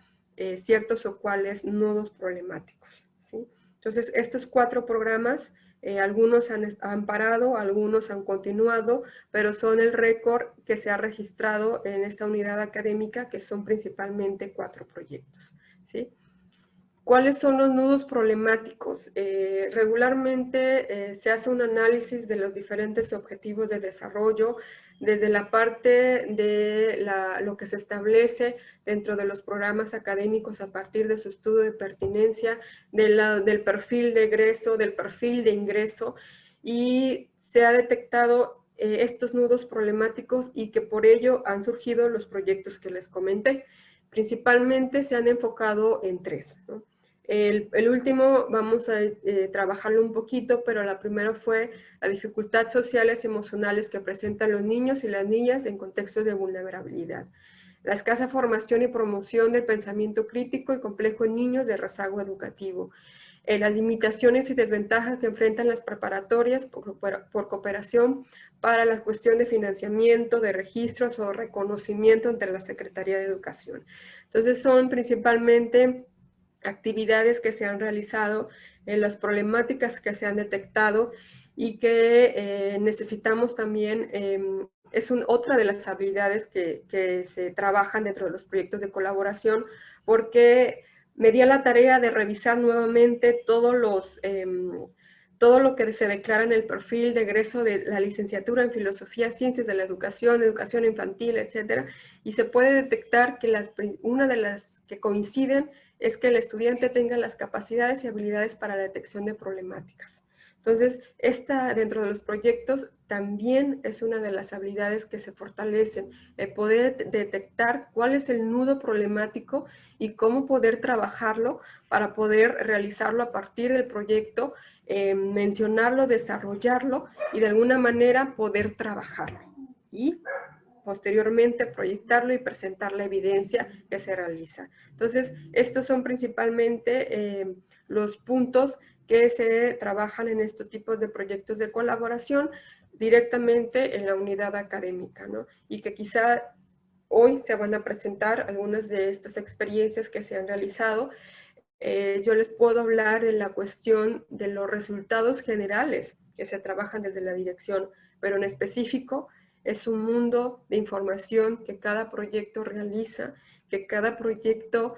ciertos o cuales nudos problemáticos, ¿sí? Entonces, estos 4 programas, algunos han parado, algunos han continuado, pero son el récord que se ha registrado en esta unidad académica, que son principalmente 4 proyectos, ¿sí? ¿Cuáles son los nudos problemáticos? Regularmente se hace un análisis de los diferentes objetivos de desarrollo, desde la parte de lo que se establece dentro de los programas académicos a partir de su estudio de pertinencia, del perfil de egreso, del perfil de ingreso, y se ha detectado estos nudos problemáticos y que por ello han surgido los proyectos que les comenté. Principalmente se han enfocado en 3, ¿no? El último vamos a trabajarlo un poquito, pero la primera fue la dificultad sociales y emocionales que presentan los niños y las niñas en contextos de vulnerabilidad. La escasa formación y promoción del pensamiento crítico y complejo en niños de rezago educativo. Las limitaciones y desventajas que enfrentan las preparatorias por cooperación para la cuestión de financiamiento, de registros o reconocimiento entre la Secretaría de Educación. Entonces son principalmente actividades que se han realizado, las problemáticas que se han detectado y que necesitamos también, es otra de las habilidades que se trabajan dentro de los proyectos de colaboración, porque me di a la tarea de revisar nuevamente todo lo que se declara en el perfil de egreso de la licenciatura en Filosofía, Ciencias de la Educación, Educación Infantil, etcétera, y se puede detectar que una de las que coinciden es que el estudiante tenga las capacidades y habilidades para la detección de problemáticas. Entonces, dentro de los proyectos también es una de las habilidades que se fortalecen, el poder detectar cuál es el nudo problemático y cómo poder trabajarlo para poder realizarlo a partir del proyecto, mencionarlo, desarrollarlo y de alguna manera poder trabajarlo. Y posteriormente proyectarlo y presentar la evidencia que se realiza. Entonces, estos son principalmente los puntos que se trabajan en estos tipos de proyectos de colaboración directamente en la unidad académica, ¿no? Y que quizá hoy se van a presentar algunas de estas experiencias que se han realizado. Yo les puedo hablar de la cuestión de los resultados generales que se trabajan desde la dirección, pero en específico es un mundo de información que cada proyecto realiza, que cada proyecto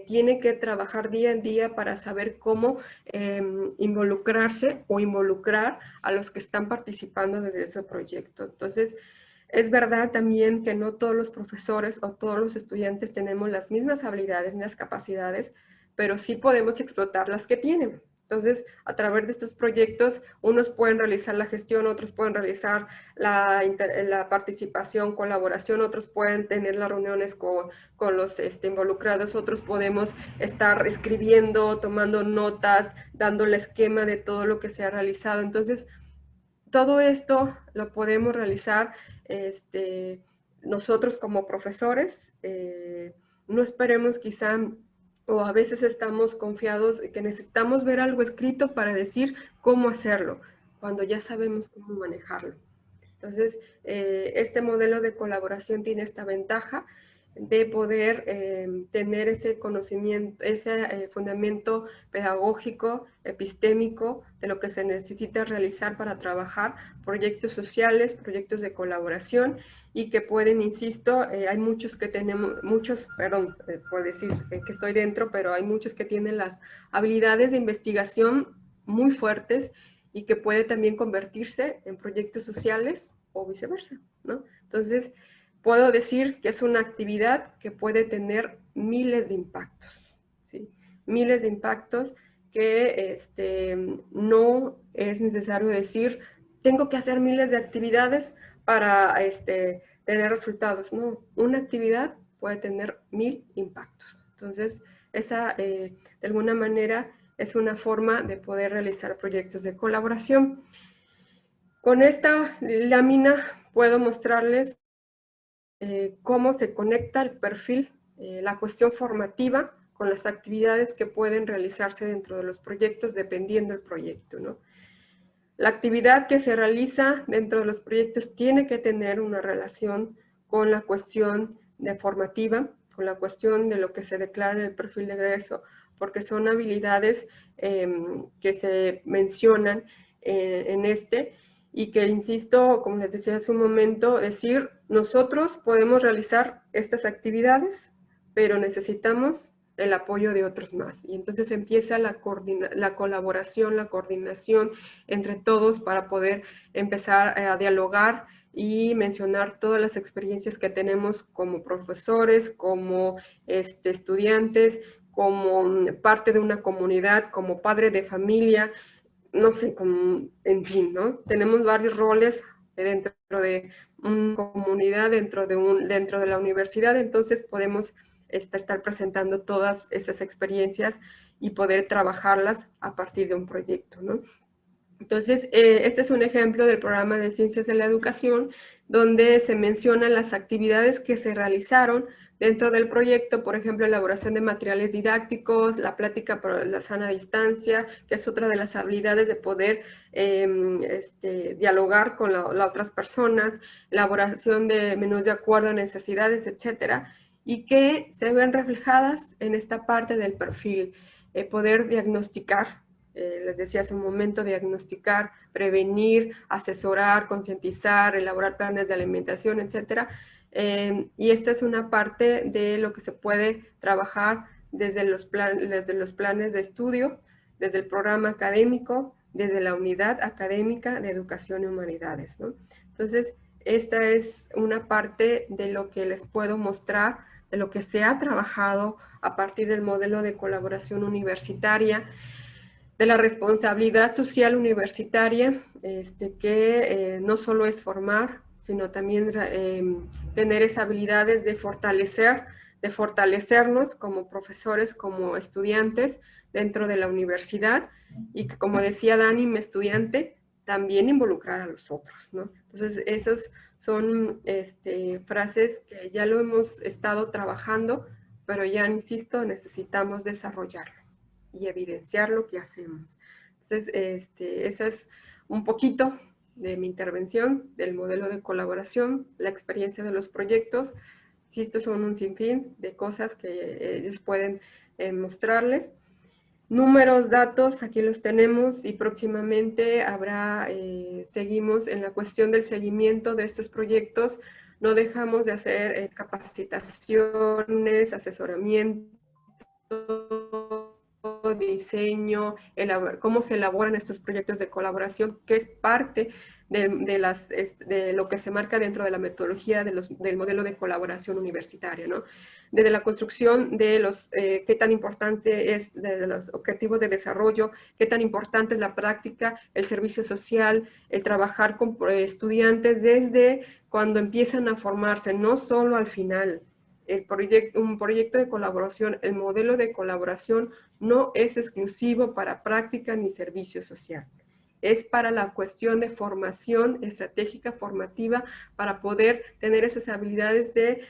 tiene que trabajar día en día para saber cómo involucrarse o involucrar a los que están participando desde ese proyecto. Entonces, es verdad también que no todos los profesores o todos los estudiantes tenemos las mismas habilidades, mismas capacidades, pero sí podemos explotar las que tienen. Entonces, a través de estos proyectos, unos pueden realizar la gestión, otros pueden realizar la participación, colaboración, otros pueden tener las reuniones con los involucrados, otros podemos estar escribiendo, tomando notas, dando el esquema de todo lo que se ha realizado. Entonces, todo esto lo podemos realizar nosotros como profesores. No esperemos quizá, o a veces estamos confiados que necesitamos ver algo escrito para decir cómo hacerlo, cuando ya sabemos cómo manejarlo. Entonces, este modelo de colaboración tiene esta ventaja. de poder tener ese conocimiento, ese fundamento pedagógico, epistémico, de lo que se necesita realizar para trabajar proyectos sociales, proyectos de colaboración, y que pueden, insisto, hay muchos que tenemos, por decir que estoy dentro, pero hay muchos que tienen las habilidades de investigación muy fuertes y que puede también convertirse en proyectos sociales o viceversa, ¿no? Entonces, puedo decir que es una actividad que puede tener miles de impactos, ¿sí? Miles de impactos que no es necesario decir, tengo que hacer miles de actividades para tener resultados. No, una actividad puede tener 1000 impactos. Entonces, esa de alguna manera es una forma de poder realizar proyectos de colaboración. Con esta lámina puedo mostrarles cómo se conecta el perfil, la cuestión formativa con las actividades que pueden realizarse dentro de los proyectos dependiendo del proyecto, ¿no? La actividad que se realiza dentro de los proyectos tiene que tener una relación con la cuestión de formativa, con la cuestión de lo que se declara en el perfil de egreso, porque son habilidades que se mencionan en y que, insisto, como les decía hace un momento, decir, nosotros podemos realizar estas actividades, pero necesitamos el apoyo de otros más. Y entonces empieza la colaboración, la coordinación entre todos para poder empezar a dialogar y mencionar todas las experiencias que tenemos como profesores, como estudiantes, como parte de una comunidad, como padre de familia, no sé, como, en fin, ¿no? Tenemos varios roles dentro de una comunidad, dentro de la universidad, entonces podemos estar presentando todas esas experiencias y poder trabajarlas a partir de un proyecto, ¿no? Entonces, este es un ejemplo del programa de Ciencias de la Educación, donde se mencionan las actividades que se realizaron dentro del proyecto, por ejemplo, elaboración de materiales didácticos, la plática por la sana distancia, que es otra de las habilidades de poder dialogar con las otras personas, elaboración de menús de acuerdo a necesidades, etcétera, y que se ven reflejadas en esta parte del perfil, poder diagnosticar. Les decía hace un momento, diagnosticar, prevenir, asesorar, concientizar, elaborar planes de alimentación, etcétera. Y esta es una parte de lo que se puede trabajar desde los planes de estudio, desde el programa académico, desde la unidad académica de educación y humanidades, ¿no? Entonces, esta es una parte de lo que les puedo mostrar, de lo que se ha trabajado a partir del modelo de colaboración universitaria, de la responsabilidad social universitaria, que no solo es formar, sino también tener esas habilidades de fortalecernos como profesores, como estudiantes dentro de la universidad, y que, como decía Dani, mi estudiante, también involucrar a los otros, ¿no? Entonces, esas son frases que ya lo hemos estado trabajando, pero ya, insisto, necesitamos desarrollarlo y evidenciar lo que hacemos. Entonces, esa es un poquito de mi intervención, del modelo de colaboración, la experiencia de los proyectos. Si estos son un sinfín de cosas que ellos pueden mostrarles. Números, datos, aquí los tenemos, y próximamente seguimos en la cuestión del seguimiento de estos proyectos. No dejamos de hacer capacitaciones, asesoramiento, diseño, cómo se elaboran estos proyectos de colaboración, que es parte de lo que se marca dentro de la metodología del modelo de colaboración universitaria, ¿no? Desde la construcción de qué tan importante es de los objetivos de desarrollo, qué tan importante es la práctica, el servicio social, el trabajar con estudiantes desde cuando empiezan a formarse, no solo al final. Un proyecto de colaboración, el modelo de colaboración no es exclusivo para práctica ni servicio social. Es para la cuestión de formación estratégica, formativa, para poder tener esas habilidades de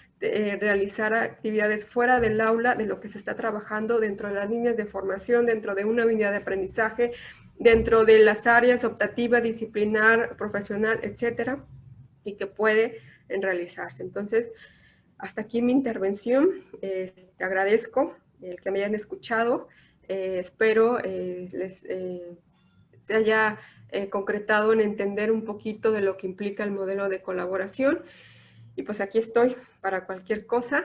realizar actividades fuera del aula, de lo que se está trabajando dentro de las líneas de formación, dentro de una unidad de aprendizaje, dentro de las áreas optativa, disciplinar, profesional, etcétera, y que puede realizarse. Entonces, hasta aquí mi intervención. Agradezco el que me hayan escuchado. Espero se haya concretado en entender un poquito de lo que implica el modelo de colaboración. Y pues aquí estoy para cualquier cosa,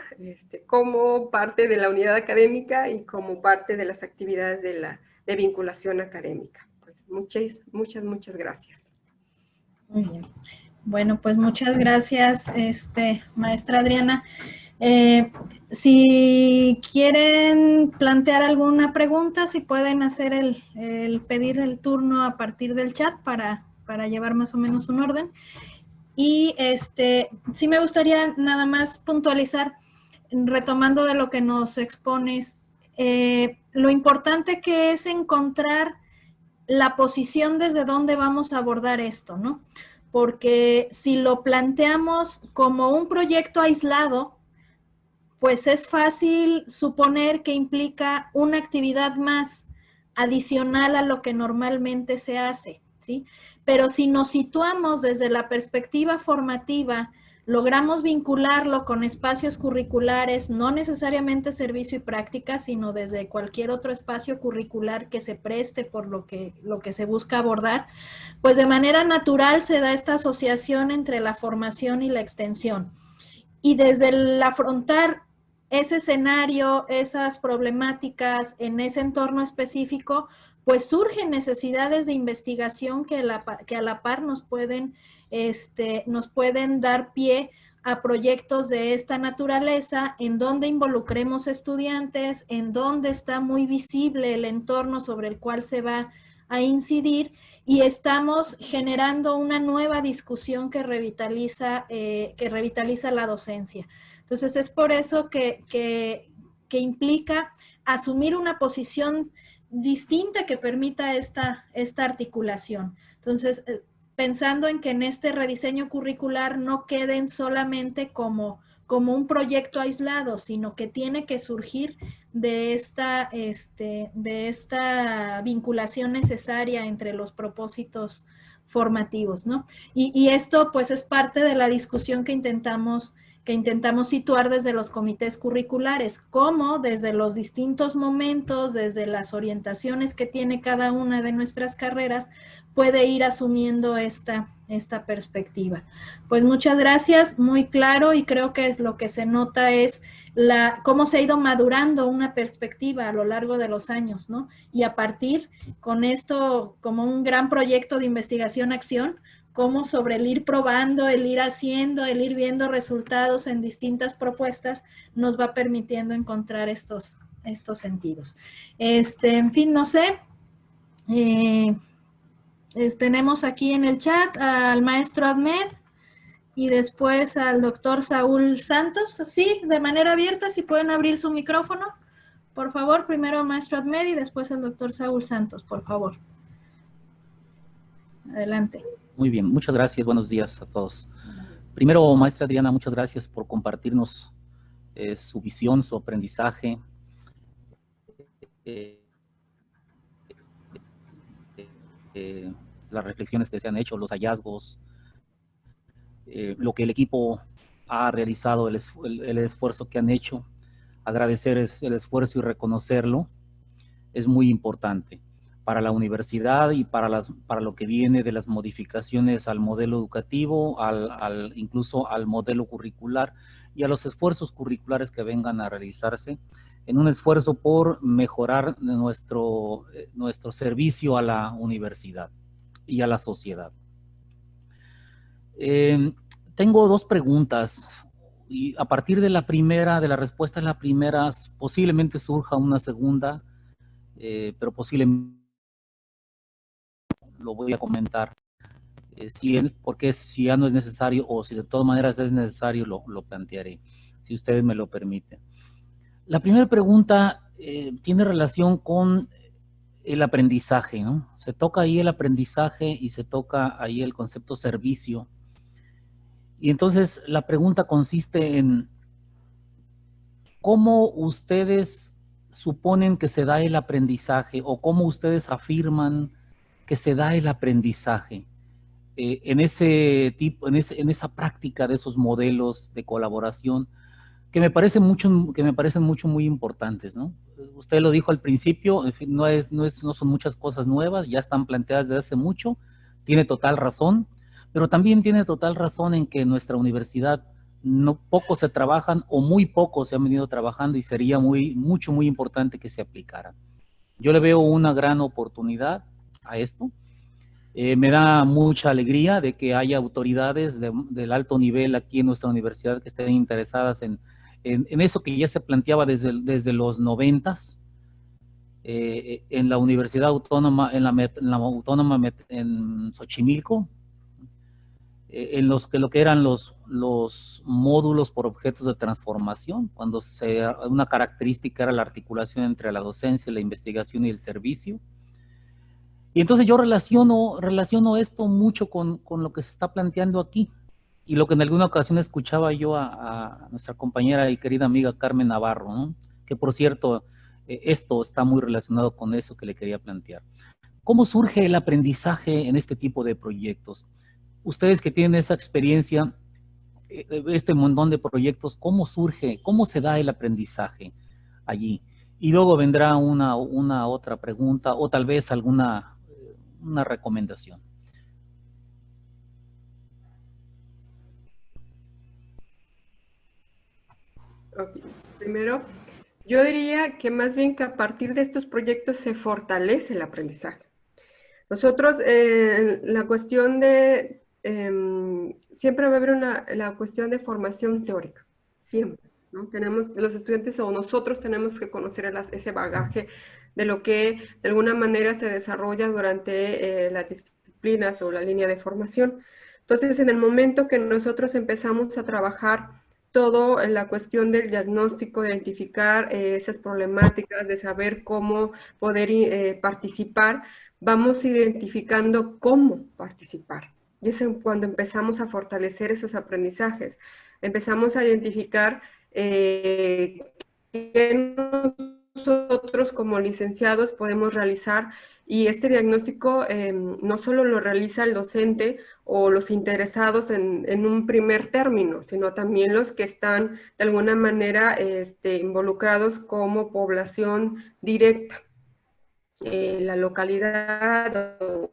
como parte de la unidad académica y como parte de las actividades de vinculación académica. Pues muchas gracias.
Muy bien. Bueno, pues muchas gracias, maestra Adriana. Si quieren plantear alguna pregunta, si pueden hacer pedir el turno a partir del chat para llevar más o menos un orden. Y sí me gustaría nada más puntualizar, retomando de lo que nos expones, lo importante que es encontrar la posición desde donde vamos a abordar esto, ¿no? Porque si lo planteamos como un proyecto aislado, pues es fácil suponer que implica una actividad más adicional a lo que normalmente se hace, ¿sí? Pero si nos situamos desde la perspectiva formativa, logramos vincularlo con espacios curriculares, no necesariamente servicio y práctica, sino desde cualquier otro espacio curricular que se preste por lo que se busca abordar, pues de manera natural se da esta asociación entre la formación y la extensión. Y desde el afrontar ese escenario, esas problemáticas en ese entorno específico, pues surgen necesidades de investigación que a la par nos pueden dar pie a proyectos de esta naturaleza, en donde involucremos estudiantes, en donde está muy visible el entorno sobre el cual se va a incidir, y estamos generando una nueva discusión que revitaliza la docencia. Entonces, es por eso que implica asumir una posición distinta que permita esta articulación. Entonces, pensando en que en este rediseño curricular no queden solamente como un proyecto aislado, sino que tiene que surgir de esta vinculación necesaria entre los propósitos formativos, ¿no? Y esto pues es parte de la discusión que intentamos situar desde los comités curriculares, cómo desde los distintos momentos, desde las orientaciones que tiene cada una de nuestras carreras, puede ir asumiendo esta perspectiva. Pues muchas gracias, muy claro, y creo que lo que se nota es cómo se ha ido madurando una perspectiva a lo largo de los años, ¿no? Y a partir con esto como un gran proyecto de investigación-acción, cómo sobre el ir probando, el ir haciendo, el ir viendo resultados en distintas propuestas, nos va permitiendo encontrar estos sentidos. En fin, no sé, tenemos aquí en el chat al maestro Ahmed y después al doctor Saúl Santos. Sí, de manera abierta, si pueden abrir su micrófono, por favor. Primero maestro Ahmed y después el doctor Saúl Santos, por favor. Adelante.
Muy bien, muchas gracias. Buenos días a todos. Primero, maestra Adriana, muchas gracias por compartirnos su visión, su aprendizaje. Las reflexiones que se han hecho, los hallazgos, lo que el equipo ha realizado, el esfuerzo que han hecho. Agradecer el esfuerzo y reconocerlo es muy importante para la universidad y para lo que viene de las modificaciones al modelo educativo, incluso al modelo curricular y a los esfuerzos curriculares que vengan a realizarse en un esfuerzo por mejorar nuestro servicio a la universidad y a la sociedad. Tengo dos preguntas y a partir de la primera, de la respuesta a la primera, posiblemente surja una segunda, pero posiblemente lo voy a comentar, porque si ya no es necesario o si de todas maneras es necesario, lo plantearé, si ustedes me lo permiten. La primera pregunta tiene relación con el aprendizaje, ¿no? Se toca ahí el aprendizaje y se toca ahí el concepto servicio. Y entonces la pregunta consiste en cómo ustedes suponen que se da el aprendizaje o cómo ustedes afirman que se da el aprendizaje en esa práctica de esos modelos de colaboración. que me parecen mucho muy importantes, ¿no? Usted lo dijo al principio, en fin, no son muchas cosas nuevas, ya están planteadas desde hace mucho, tiene total razón, pero también tiene total razón en que en nuestra universidad no poco se trabajan o muy poco se han venido trabajando y sería muy importante que se aplicaran. Yo le veo una gran oportunidad a esto. Me da mucha alegría de que haya autoridades del alto nivel aquí en nuestra universidad que estén interesadas en eso que ya se planteaba desde los 90s, en la Universidad Autónoma, en la Autónoma en Xochimilco, en lo que eran los módulos por objetos de transformación, cuando una característica era la articulación entre la docencia, la investigación y el servicio. Y entonces yo relaciono esto mucho con lo que se está planteando aquí y lo que en alguna ocasión escuchaba yo a nuestra compañera y querida amiga Carmen Navarro, ¿no? Que por cierto, esto está muy relacionado con eso que le quería plantear. ¿Cómo surge el aprendizaje en este tipo de proyectos? Ustedes que tienen esa experiencia, este montón de proyectos, ¿cómo surge, cómo se da el aprendizaje allí? Y luego vendrá una otra pregunta o tal vez una recomendación.
Ok. Primero, yo diría que más bien que a partir de estos proyectos se fortalece el aprendizaje. Nosotros, la cuestión de, siempre va a haber la cuestión de formación teórica, siempre, ¿no? Tenemos, los estudiantes o nosotros tenemos que conocer ese bagaje de lo que de alguna manera se desarrolla durante las disciplinas o la línea de formación. Entonces, en el momento que nosotros empezamos a trabajar todo en la cuestión del diagnóstico, de identificar esas problemáticas, de saber cómo poder participar, vamos identificando cómo participar. Y es cuando empezamos a fortalecer esos aprendizajes. Empezamos a identificar qué nosotros como licenciados podemos realizar, y este diagnóstico no solo lo realiza el docente o los interesados en un primer término, sino también los que están de alguna manera involucrados como población directa. La localidad o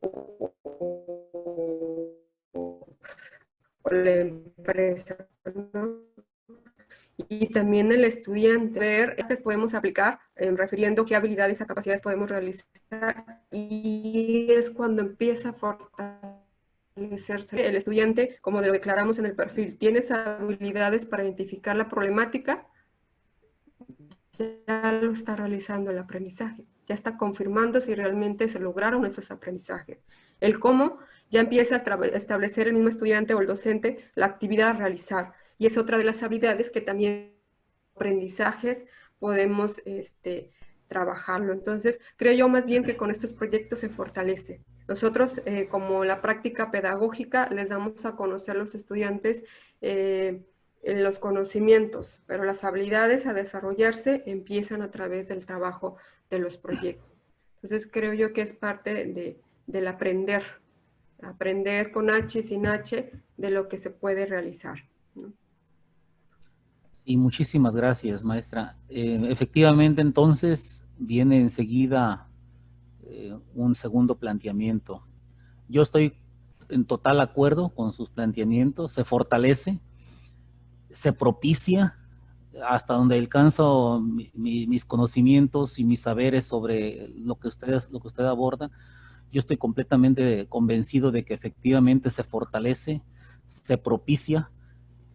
la empresa, ¿no? Y también el estudiante, ver qué podemos aplicar, refiriendo qué habilidades o capacidades podemos realizar, y es cuando empieza a fortalecerse el estudiante, como lo declaramos en el perfil, tienes habilidades para identificar la problemática, ya lo está realizando el aprendizaje, ya está confirmando si realmente se lograron esos aprendizajes. El cómo ya empieza a establecer el mismo estudiante o el docente la actividad a realizar, y es otra de las habilidades que también aprendizajes podemos trabajarlo. Entonces, creo yo más bien que con estos proyectos se fortalece. Nosotros, como la práctica pedagógica, les damos a conocer a los estudiantes los conocimientos, pero las habilidades a desarrollarse empiezan a través del trabajo de los proyectos. Entonces, creo yo que es parte del aprender con H y sin H de lo que se puede realizar, ¿no?
Y muchísimas gracias, maestra. Efectivamente, entonces, viene enseguida un segundo planteamiento. Yo estoy en total acuerdo con sus planteamientos, se fortalece, se propicia, hasta donde alcanzo mis conocimientos y mis saberes sobre lo que usted aborda. Yo estoy completamente convencido de que efectivamente se fortalece, se propicia.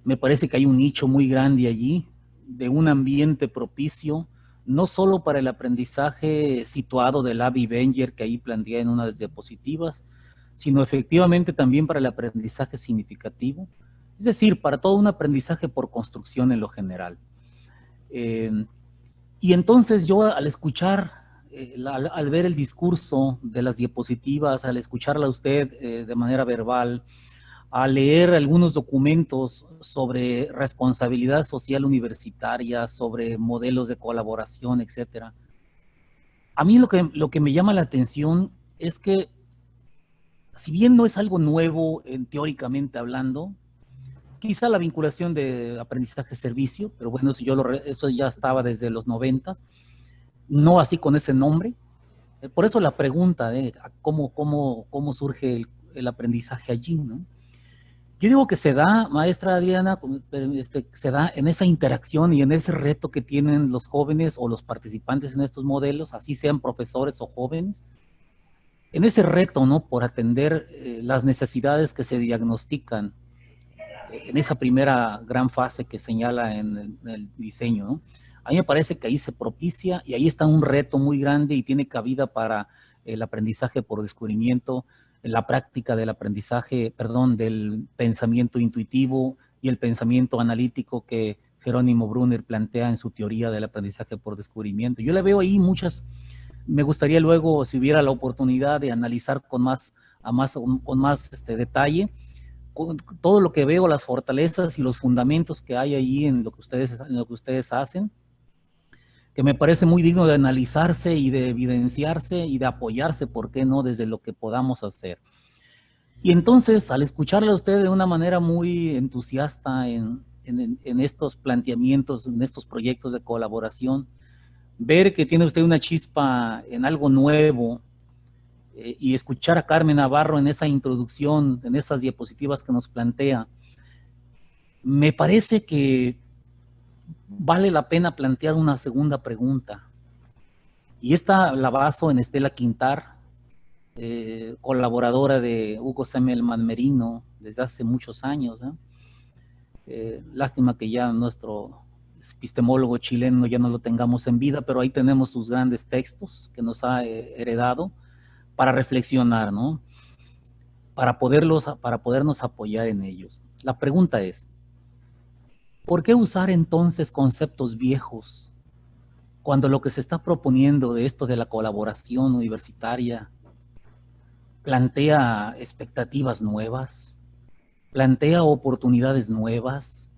Me parece que hay un nicho muy grande allí, de un ambiente propicio, no solo para el aprendizaje situado del Abby Benger que ahí planteé en una de las diapositivas, sino efectivamente también para el aprendizaje significativo, es decir, para todo un aprendizaje por construcción en lo general. Y entonces yo al escuchar, al ver el discurso de las diapositivas, al escucharla a usted de manera verbal, a leer algunos documentos sobre responsabilidad social universitaria, sobre modelos de colaboración, etcétera. A mí lo que me llama la atención es que, si bien no es algo nuevo teóricamente hablando, quizá la vinculación de aprendizaje-servicio, pero bueno, eso ya estaba desde los 90, no así con ese nombre. Por eso la pregunta de cómo surge el aprendizaje allí, ¿no? Yo digo que se da, maestra Adriana, se da en esa interacción y en ese reto que tienen los jóvenes o los participantes en estos modelos, así sean profesores o jóvenes, en ese reto, ¿no? Por atender las necesidades que se diagnostican en esa primera gran fase que señala en el diseño, ¿no? A mí me parece que ahí se propicia y ahí está un reto muy grande y tiene cabida para el aprendizaje por descubrimiento, la práctica del aprendizaje, perdón, del pensamiento intuitivo y el pensamiento analítico que Jerónimo Brunner plantea en su teoría del aprendizaje por descubrimiento. Yo le veo ahí muchas, me gustaría luego, si hubiera la oportunidad de analizar con más detalle, todo lo que veo, las fortalezas y los fundamentos que hay allí en lo que ustedes hacen, que me parece muy digno de analizarse y de evidenciarse y de apoyarse, ¿por qué no?, desde lo que podamos hacer. Y entonces, al escucharle a usted de una manera muy entusiasta en estos planteamientos, en estos proyectos de colaboración, ver que tiene usted una chispa en algo nuevo, y escuchar a Carmen Navarro en esa introducción, en esas diapositivas que nos plantea, me parece que vale la pena plantear una segunda pregunta. Y esta la baso en Estela Quintar, colaboradora de Hugo Semmelman Merino desde hace muchos años, ¿no? Lástima que ya nuestro epistemólogo chileno ya no lo tengamos en vida, pero ahí tenemos sus grandes textos que nos ha heredado para reflexionar, ¿no? Para podernos apoyar en ellos. La pregunta es, ¿por qué usar entonces conceptos viejos cuando lo que se está proponiendo de esto de la colaboración universitaria plantea expectativas nuevas, plantea oportunidades nuevas,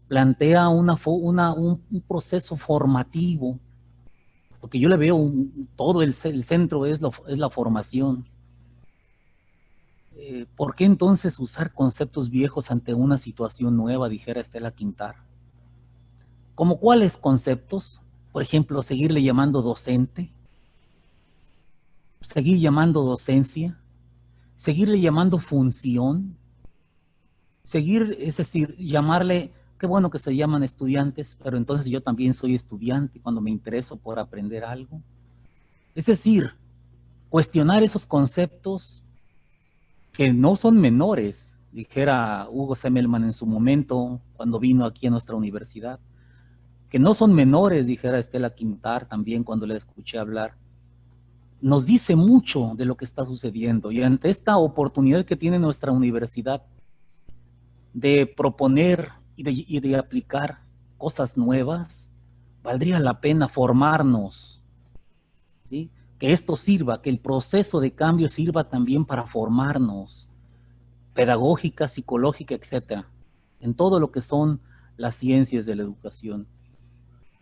plantea un proceso formativo? Porque yo le veo todo el centro es la formación. ¿Por qué entonces usar conceptos viejos ante una situación nueva?, dijera Estela Quintar. ¿Cómo cuáles conceptos? Por ejemplo, seguirle llamando docente, seguir llamando docencia, seguirle llamando función, es decir, llamarle, qué bueno que se llaman estudiantes, pero entonces yo también soy estudiante cuando me intereso por aprender algo. Es decir, cuestionar esos conceptos que no son menores, dijera Hugo Semmelman en su momento cuando vino aquí a nuestra universidad, que no son menores, dijera Estela Quintar también cuando le escuché hablar. Nos dice mucho de lo que está sucediendo y ante esta oportunidad que tiene nuestra universidad de proponer y de aplicar cosas nuevas, valdría la pena formarnos, ¿sí? Que esto sirva, que el proceso de cambio sirva también para formarnos, pedagógica, psicológica, etcétera, en todo lo que son las ciencias de la educación.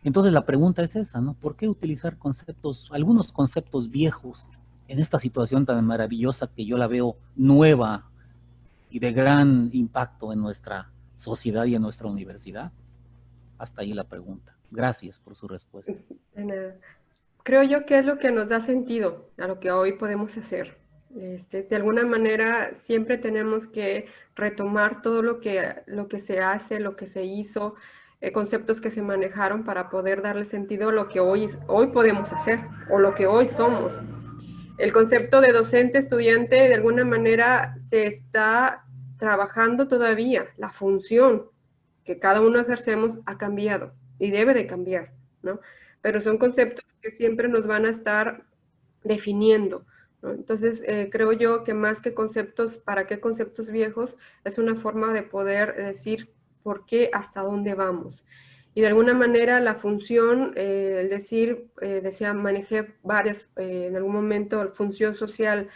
Entonces la pregunta es esa, ¿no? ¿Por qué utilizar algunos conceptos viejos en esta situación tan maravillosa que yo la veo nueva y de gran impacto en nuestra sociedad y en nuestra universidad? Hasta ahí la pregunta. Gracias por su respuesta.
De nada. Creo yo que es lo que nos da sentido a lo que hoy podemos hacer. De alguna manera siempre tenemos que retomar todo lo que se hace, lo que se hizo, conceptos que se manejaron para poder darle sentido a lo que hoy podemos hacer o lo que hoy somos. El concepto de docente, estudiante, de alguna manera se está trabajando todavía. La función que cada uno ejercemos ha cambiado y debe de cambiar, ¿no? Pero son conceptos que siempre nos van a estar definiendo, ¿no? Entonces, creo yo que más que conceptos, ¿para qué conceptos viejos? Es una forma de poder decir por qué, hasta dónde vamos. Y de alguna manera la función, el decir, manejé varias, en algún momento, función social,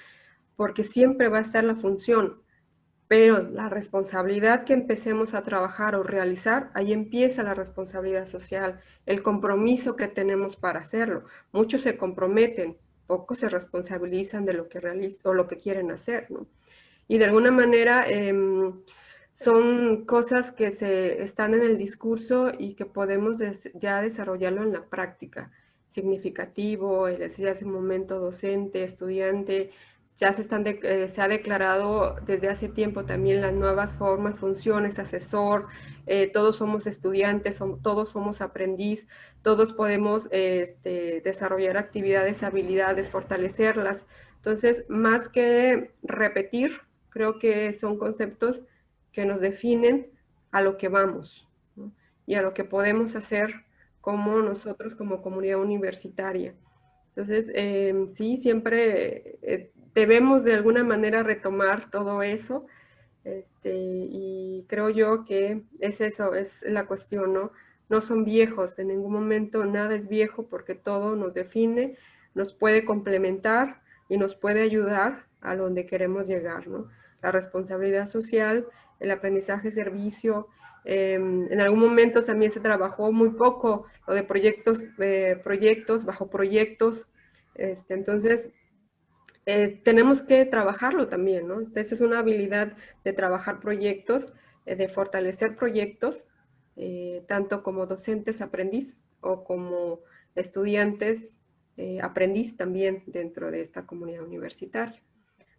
porque siempre va a estar la función, pero la responsabilidad que empecemos a trabajar o realizar, ahí empieza la responsabilidad social, el compromiso que tenemos para hacerlo. Muchos se comprometen, pocos se responsabilizan de lo que realizan o lo que quieren hacer, ¿no? Y de alguna manera son cosas que están en el discurso y que podemos ya desarrollarlo en la práctica. Significativo, decía hace un momento, docente, estudiante, ya se ha declarado desde hace tiempo también las nuevas formas, funciones, asesor, todos somos estudiantes, todos somos aprendiz, todos podemos desarrollar actividades, habilidades, fortalecerlas. Entonces, más que repetir, creo que son conceptos que nos definen a lo que vamos, ¿no? Y a lo que podemos hacer como nosotros, como comunidad universitaria. Entonces, sí, siempre debemos de alguna manera retomar todo eso, y creo yo que es eso, es la cuestión, ¿no? No son viejos, en ningún momento nada es viejo porque todo nos define, nos puede complementar y nos puede ayudar a donde queremos llegar, ¿no? La responsabilidad social, el aprendizaje servicio, en algún momento también se trabajó muy poco lo de proyectos bajo proyectos, entonces tenemos que trabajarlo también, ¿no? Esa es una habilidad de trabajar proyectos, de fortalecer proyectos, tanto como docentes aprendiz o como estudiantes aprendiz también dentro de esta comunidad universitaria.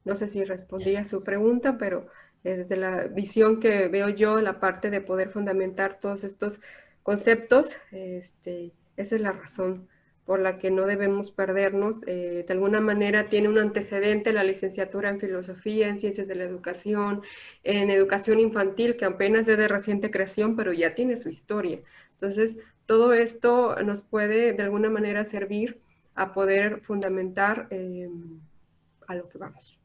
No sé si respondí a su pregunta, pero desde la visión que veo yo, la parte de poder fundamentar todos estos conceptos, esa es la razón por la que no debemos perdernos. De alguna manera tiene un antecedente la licenciatura en filosofía, en ciencias de la educación, en educación infantil, que apenas es de reciente creación, pero ya tiene su historia. Entonces, todo esto nos puede de alguna manera servir a poder fundamentar a lo que vamos,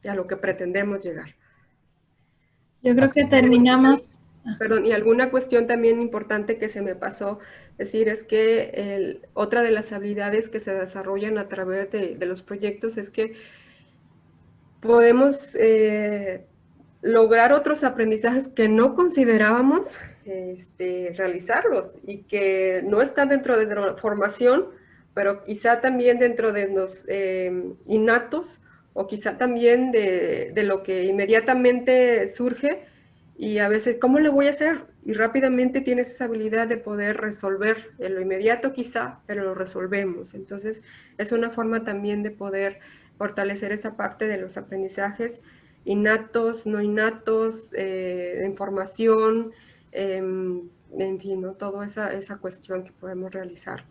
a lo que pretendemos llegar.
Yo creo que
Así es.
terminamos.
Perdón, y alguna cuestión también importante que se me pasó decir es que otra de las habilidades que se desarrollan a través de los proyectos es que podemos lograr otros aprendizajes que no considerábamos realizarlos y que no están dentro de la formación, pero quizá también dentro de los innatos o quizá también de lo que inmediatamente surge y a veces, ¿cómo le voy a hacer? Y rápidamente tienes esa habilidad de poder resolver en lo inmediato quizá, pero lo resolvemos. Entonces, es una forma también de poder fortalecer esa parte de los aprendizajes innatos, no innatos, información, en fin, ¿no? Toda esa cuestión que podemos realizar.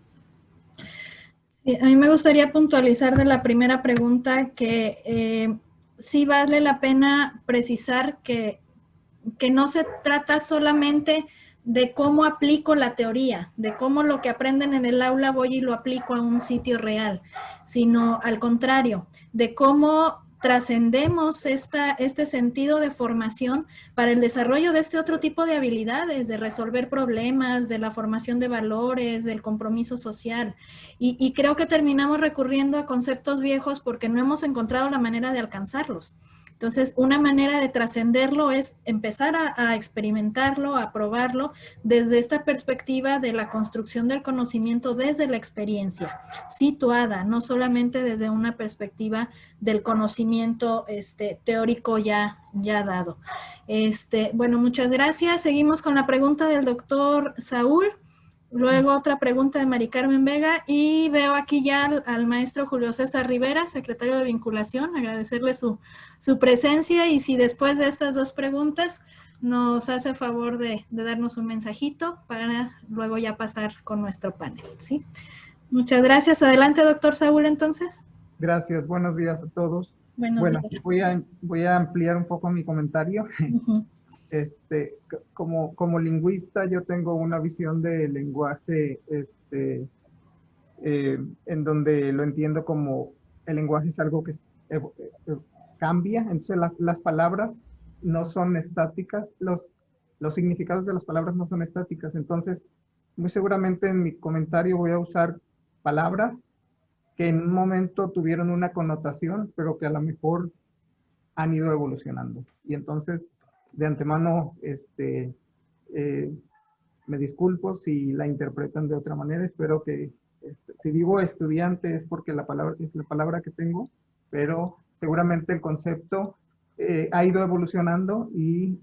Sí, a mí me gustaría puntualizar de la primera pregunta que sí vale la pena precisar que no se trata solamente de cómo aplico la teoría, de cómo lo que aprenden en el aula voy y lo aplico a un sitio real, sino al contrario, de cómo trascendemos este sentido de formación para el desarrollo de este otro tipo de habilidades, de resolver problemas, de la formación de valores, del compromiso social. Y creo que terminamos recurriendo a conceptos viejos porque no hemos encontrado la manera de alcanzarlos. Entonces, una manera de trascenderlo es empezar a experimentarlo, a probarlo desde esta perspectiva de la construcción del conocimiento desde la experiencia, situada, no solamente desde una perspectiva del conocimiento teórico ya dado. Bueno, muchas gracias. Seguimos con la pregunta del doctor Saúl. Luego otra pregunta de Mari Carmen Vega y veo aquí ya al maestro Julio César Rivera, secretario de vinculación, agradecerle su presencia y si después de estas dos preguntas nos hace favor de darnos un mensajito para luego ya pasar con nuestro panel, ¿sí? Muchas gracias. Adelante, doctor Saúl, entonces.
Gracias. Buenos días a todos.
Buenos días.
Voy a ampliar un poco mi comentario.
Uh-huh.
Como lingüista, yo tengo una visión de lenguaje en donde lo entiendo como el lenguaje es algo que cambia. Entonces, las palabras no son estáticas, los significados de las palabras no son estáticas. Entonces, muy seguramente en mi comentario voy a usar palabras que en un momento tuvieron una connotación, pero que a lo mejor han ido evolucionando. Y entonces, de antemano, me disculpo si la interpretan de otra manera. Espero que, si digo estudiante es porque es la palabra que tengo, pero seguramente el concepto ha ido evolucionando y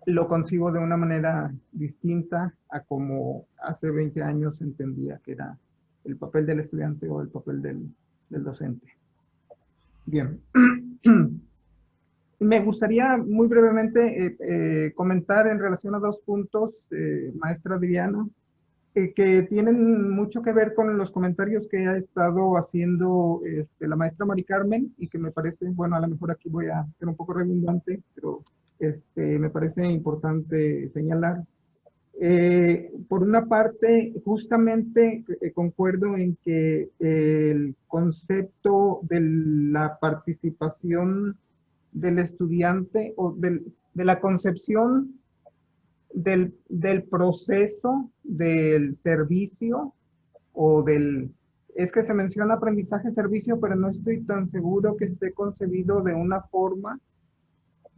lo concibo de una manera distinta a como hace 20 años se entendía que era el papel del estudiante o el papel del docente. Bien. Me gustaría muy brevemente comentar en relación a dos puntos, maestra Diana, que tienen mucho que ver con los comentarios que ha estado haciendo la maestra Mari Carmen y que me parece, bueno, a lo mejor aquí voy a ser un poco redundante, pero me parece importante señalar. Por una parte, justamente concuerdo en que el concepto de la participación del estudiante o de la concepción del proceso del servicio o es que se menciona aprendizaje-servicio, pero no estoy tan seguro que esté concebido de una forma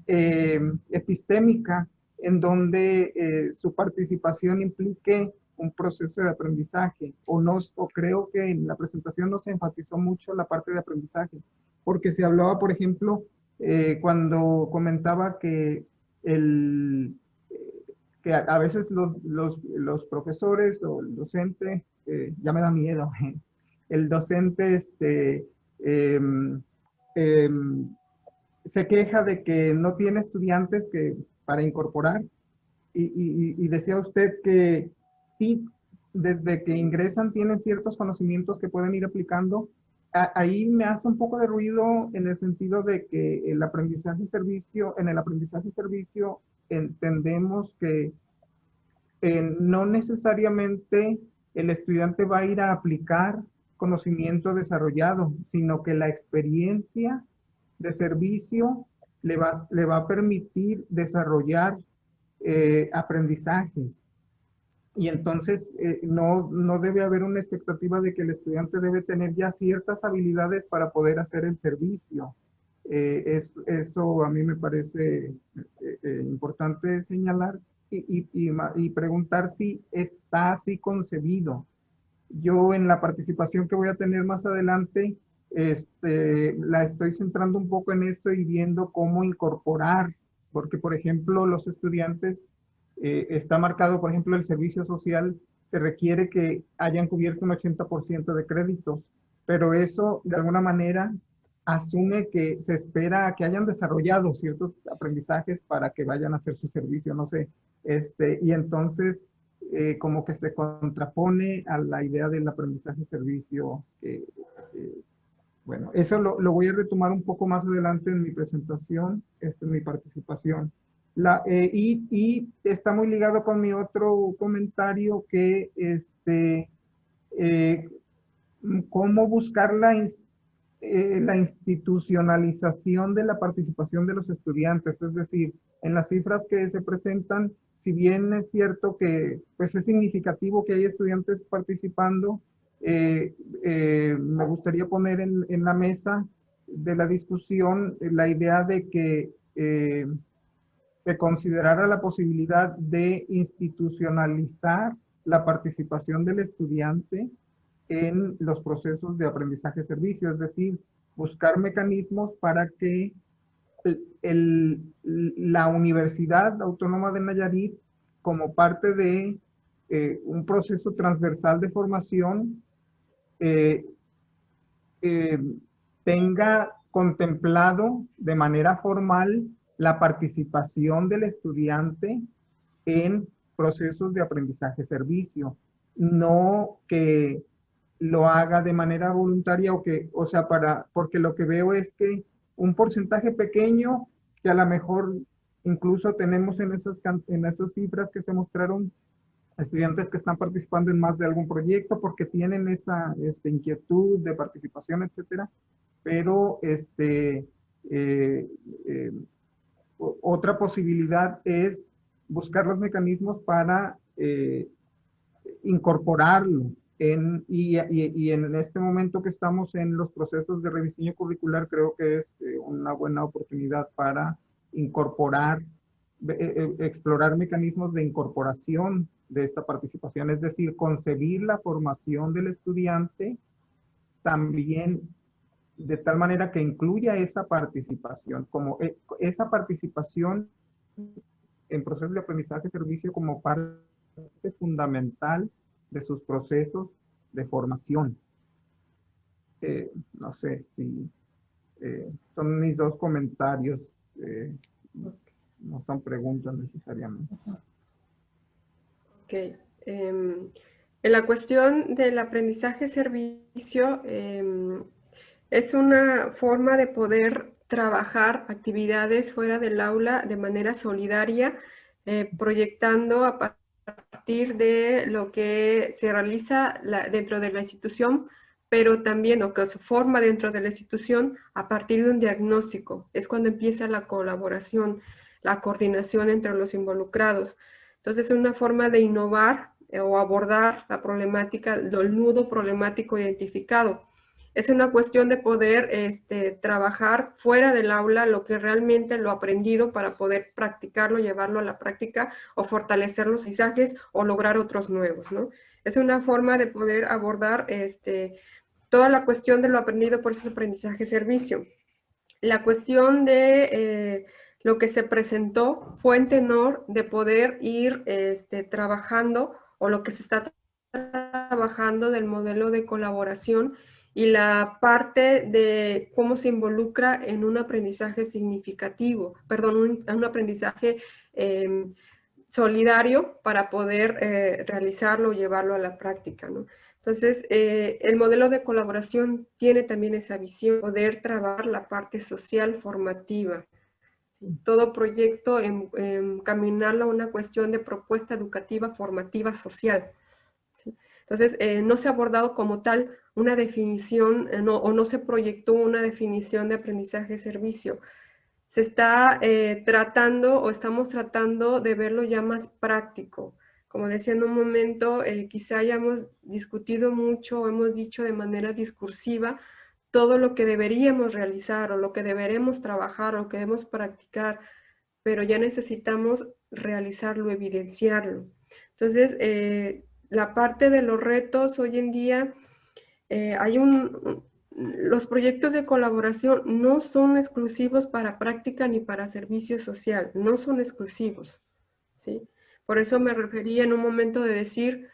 epistémica en donde su participación implique un proceso de aprendizaje, o creo que en la presentación no se enfatizó mucho la parte de aprendizaje, porque se hablaba, por ejemplo, cuando comentaba que que a veces los profesores o el docente, ya me da miedo, el docente se queja de que no tiene estudiantes para incorporar y decía usted que sí, desde que ingresan tienen ciertos conocimientos que pueden ir aplicando. Ahí me hace un poco de ruido en el sentido de que en el aprendizaje-servicio entendemos que no necesariamente el estudiante va a ir a aplicar conocimiento desarrollado, sino que la experiencia de servicio le va a permitir desarrollar aprendizajes. Y entonces no debe haber una expectativa de que el estudiante debe tener ya ciertas habilidades para poder hacer el servicio. Eso a mí me parece importante señalar y preguntar si está así concebido. Yo en la participación que voy a tener más adelante, la estoy centrando un poco en esto y viendo cómo incorporar, porque por ejemplo los estudiantes, está marcado, por ejemplo, el servicio social, se requiere que hayan cubierto un 80% de créditos, pero eso de alguna manera asume que se espera que hayan desarrollado ciertos aprendizajes para que vayan a hacer su servicio, no sé, y entonces como que se contrapone a la idea del aprendizaje-servicio. Bueno, eso lo voy a retomar un poco más adelante en mi presentación, en mi participación. Y está muy ligado con mi otro comentario que cómo buscar la institucionalización de la participación de los estudiantes, es decir, en las cifras que se presentan, si bien es cierto que pues, es significativo que hay estudiantes participando, me gustaría poner en la mesa de la discusión la idea de que se considerara la posibilidad de institucionalizar la participación del estudiante en los procesos de aprendizaje-servicio, es decir, buscar mecanismos para que la Universidad Autónoma de Nayarit, como parte de un proceso transversal de formación, tenga contemplado de manera formal la participación del estudiante en procesos de aprendizaje-servicio, no que lo haga de manera voluntaria porque lo que veo es que un porcentaje pequeño, que a lo mejor incluso tenemos en esas cifras que se mostraron, estudiantes que están participando en más de algún proyecto porque tienen esa inquietud de participación, etcétera, pero otra posibilidad es buscar los mecanismos para incorporarlo. Y en este momento que estamos en los procesos de rediseño curricular, creo que es una buena oportunidad para incorporar, explorar mecanismos de incorporación de esta participación, es decir, concebir la formación del estudiante también de tal manera que incluya esa participación, como esa participación en procesos de aprendizaje-servicio como parte fundamental de sus procesos de formación. No sé si son mis dos comentarios, no son preguntas necesariamente.
Ok. En la cuestión del aprendizaje-servicio, es una forma de poder trabajar actividades fuera del aula de manera solidaria, proyectando a partir de lo que se realiza dentro de la institución, pero también lo que se forma dentro de la institución a partir de un diagnóstico. Es cuando empieza la colaboración, la coordinación entre los involucrados. Entonces es una forma de innovar o abordar la problemática, el nudo problemático identificado. Es una cuestión de poder trabajar fuera del aula lo que realmente lo aprendido para poder practicarlo, llevarlo a la práctica o fortalecer los mensajes o lograr otros nuevos, ¿no? Es una forma de poder abordar toda la cuestión de lo aprendido por esos aprendizaje-servicio. La cuestión de lo que se presentó fue en tenor de poder ir trabajando o lo que se está trabajando del modelo de colaboración y la parte de cómo se involucra en un aprendizaje significativo, perdón, un aprendizaje solidario para poder realizarlo o llevarlo a la práctica, ¿no? Entonces, el modelo de colaboración tiene también esa visión, poder trabajar la parte social formativa. ¿Sí? Todo proyecto encaminarlo a una cuestión de propuesta educativa formativa social. ¿Sí? Entonces, no se ha abordado como tal una definición, o no se proyectó una definición de aprendizaje-servicio. Se está tratando o estamos tratando de verlo ya más práctico. Como decía en un momento, quizá hayamos discutido mucho o hemos dicho de manera discursiva todo lo que deberíamos realizar o lo que deberemos trabajar o lo que debemos practicar, pero ya necesitamos realizarlo, evidenciarlo. Entonces, la parte de los retos hoy en día, los proyectos de colaboración no son exclusivos para práctica ni para servicio social, no son exclusivos, ¿sí? Por eso me refería en un momento de decir,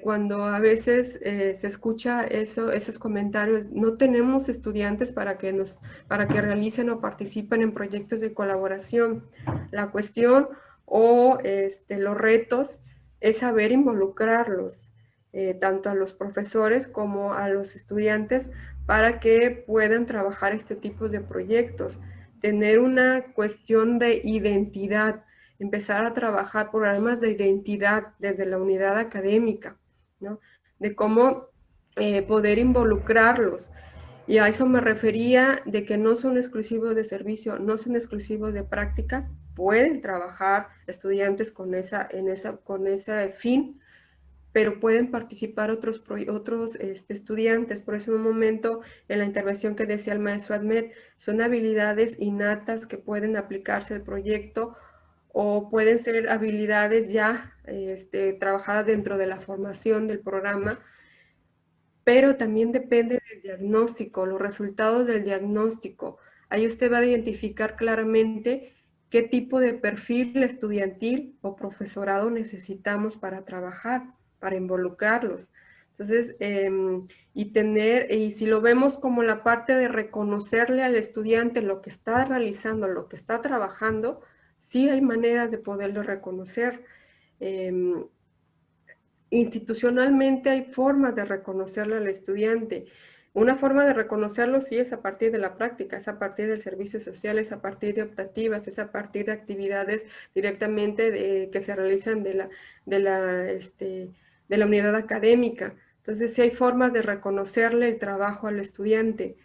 cuando a veces se escucha esos comentarios, no tenemos estudiantes para que realicen o participen en proyectos de colaboración. La cuestión o los retos es saber involucrarlos, tanto a los profesores como a los estudiantes, para que puedan trabajar este tipo de proyectos, tener una cuestión de identidad, empezar a trabajar programas de identidad desde la unidad académica, ¿no? De cómo poder involucrarlos. Y a eso me refería de que no son exclusivos de servicio, no son exclusivos de prácticas, pueden trabajar estudiantes con ese fin, pero pueden participar otros estudiantes. Por eso en un momento, en la intervención que decía el maestro Admet, son habilidades innatas que pueden aplicarse al proyecto o pueden ser habilidades ya trabajadas dentro de la formación del programa, pero también depende del diagnóstico, los resultados del diagnóstico. Ahí usted va a identificar claramente qué tipo de perfil estudiantil o profesorado necesitamos para trabajar, para involucrarlos. Entonces, y si lo vemos como la parte de reconocerle al estudiante lo que está realizando, lo que está trabajando, sí hay maneras de poderlo reconocer. Institucionalmente hay formas de reconocerle al estudiante. Una forma de reconocerlo sí es a partir de la práctica, es a partir del servicio social, es a partir de optativas, es a partir de actividades directamente que se realizan de la unidad académica. Entonces sí hay formas de reconocerle el trabajo al estudiante.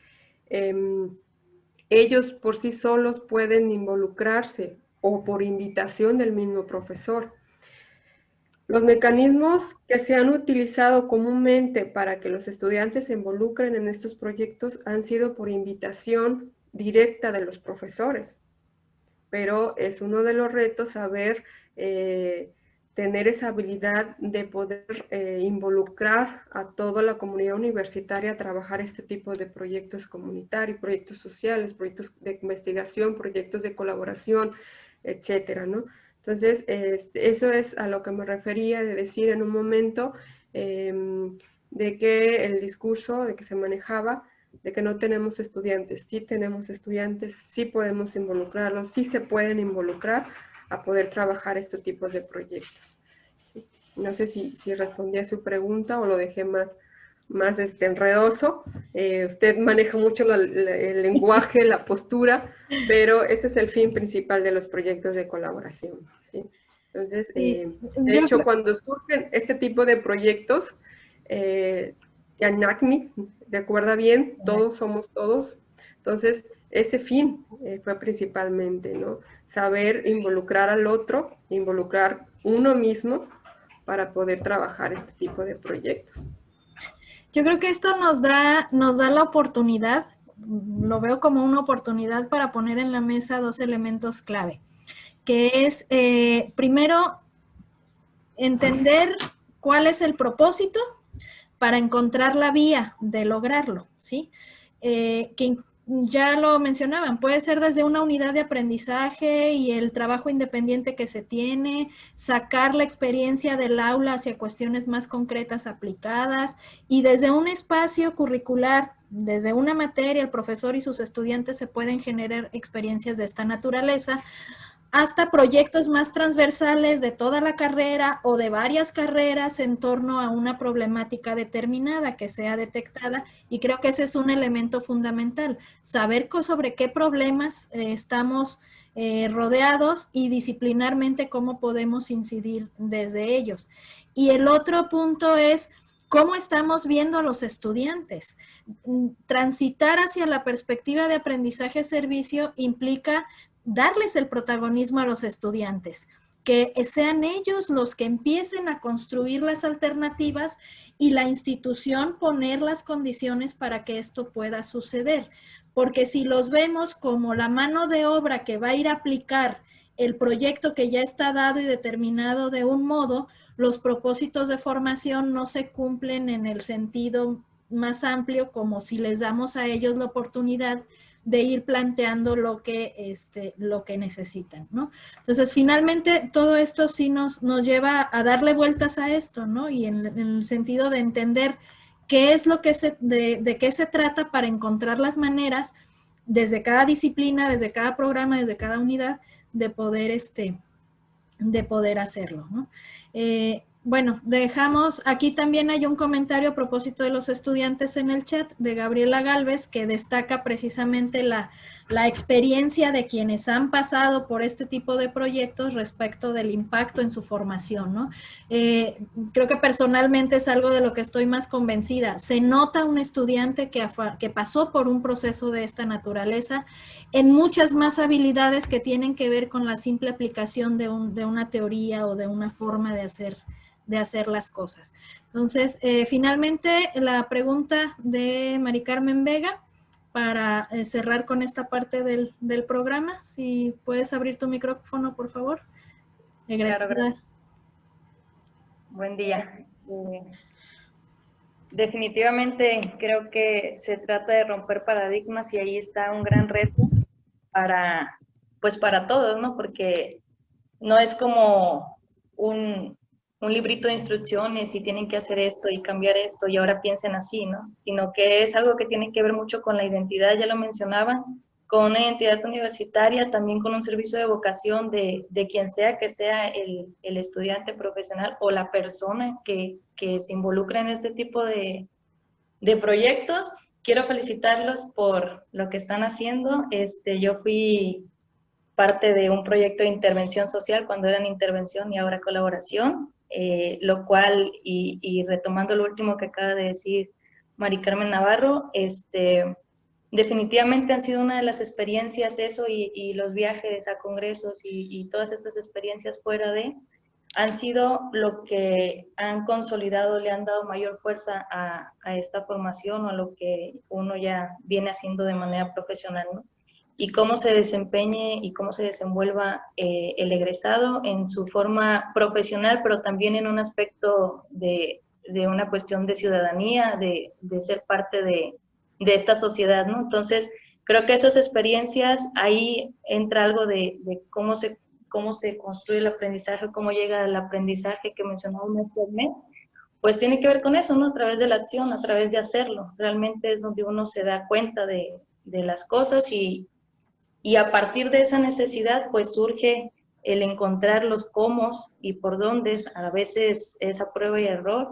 Ellos por sí solos pueden involucrarse o por invitación del mismo profesor. Los mecanismos que se han utilizado comúnmente para que los estudiantes se involucren en estos proyectos han sido por invitación directa de los profesores, pero es uno de los retos saber tener esa habilidad de poder involucrar a toda la comunidad universitaria a trabajar este tipo de proyectos comunitarios, proyectos sociales, proyectos de investigación, proyectos de colaboración, etcétera, ¿no? Entonces, eso es a lo que me refería de decir en un momento de que el discurso de que se manejaba, de que no tenemos estudiantes. Sí tenemos estudiantes, sí podemos involucrarlos, sí se pueden involucrar a poder trabajar este tipo de proyectos. No sé si respondí a su pregunta o lo dejé más enredoso. Usted maneja mucho el lenguaje, la postura, pero ese es el fin principal de los proyectos de colaboración, ¿sí? Entonces, de hecho, cuando surgen este tipo de proyectos, ANACMI, recuerda bien, todos somos todos. Entonces, ese fin fue principalmente, ¿no? Saber involucrar al otro, involucrar uno mismo para poder trabajar este tipo de proyectos.
Yo creo que esto nos da la oportunidad, lo veo como una oportunidad para poner en la mesa dos elementos clave, que es, primero, entender cuál es el propósito para encontrar la vía de lograrlo, ¿sí? Que ya lo mencionaban, puede ser desde una unidad de aprendizaje y el trabajo independiente que se tiene, sacar la experiencia del aula hacia cuestiones más concretas aplicadas, y desde un espacio curricular, desde una materia, el profesor y sus estudiantes se pueden generar experiencias de esta naturaleza, hasta proyectos más transversales de toda la carrera o de varias carreras en torno a una problemática determinada que sea detectada, y creo que ese es un elemento fundamental, saber sobre qué problemas estamos rodeados y disciplinarmente cómo podemos incidir desde ellos. Y el otro punto es cómo estamos viendo a los estudiantes. Transitar hacia la perspectiva de aprendizaje-servicio implica darles el protagonismo a los estudiantes, que sean ellos los que empiecen a construir las alternativas y la institución poner las condiciones para que esto pueda suceder. Porque si los vemos como la mano de obra que va a ir a aplicar el proyecto que ya está dado y determinado de un modo, los propósitos de formación no se cumplen en el sentido más amplio, como si les damos a ellos la oportunidad de ir planteando lo que necesitan, ¿no? Entonces, finalmente, todo esto sí nos lleva a darle vueltas a esto, ¿no? Y en el sentido de entender qué es lo que de qué se trata para encontrar las maneras desde cada disciplina, desde cada programa, desde cada unidad, de poder hacerlo, ¿no? Bueno, dejamos, aquí también hay un comentario a propósito de los estudiantes en el chat de Gabriela Galvez, que destaca precisamente la experiencia de quienes han pasado por este tipo de proyectos respecto del impacto en su formación, ¿no? Creo que personalmente es algo de lo que estoy más convencida. Se nota un estudiante que pasó por un proceso de esta naturaleza en muchas más habilidades que tienen que ver con la simple aplicación de una teoría o de una forma de hacer las cosas. Entonces, finalmente, la pregunta de Mari Carmen Vega para cerrar con esta parte del programa. Si puedes abrir tu micrófono, por favor.
Claro, gracias. Buen día. Definitivamente creo que se trata de romper paradigmas y ahí está un gran reto para todos, ¿no? Porque no es como un librito de instrucciones y tienen que hacer esto y cambiar esto y ahora piensen así, ¿no? Sino que es algo que tiene que ver mucho con la identidad, ya lo mencionaban, con una identidad universitaria, también con un servicio de vocación de quien sea que sea el estudiante profesional o la persona que se involucra en este tipo de proyectos. Quiero felicitarlos por lo que están haciendo. Yo fui parte de un proyecto de intervención social cuando eran intervención y ahora colaboración, lo cual, y retomando lo último que acaba de decir Mari Carmen Navarro, definitivamente han sido una de las experiencias eso y los viajes a congresos y todas estas experiencias fuera han sido lo que han consolidado, le han dado mayor fuerza a esta formación o a lo que uno ya viene haciendo de manera profesional, ¿no? y cómo se desempeñe y cómo se desenvuelva el egresado en su forma profesional, pero también en un aspecto de una cuestión de ciudadanía, de ser parte de esta sociedad, ¿no? Entonces, creo que esas experiencias, ahí entra algo de cómo se construye el aprendizaje, cómo llega el aprendizaje que mencionaba Met, pues tiene que ver con eso, ¿no? A través de la acción, a través de hacerlo. Realmente es donde uno se da cuenta de las cosas y a partir de esa necesidad, pues surge el encontrar los cómo y por dónde, a veces es a prueba y error,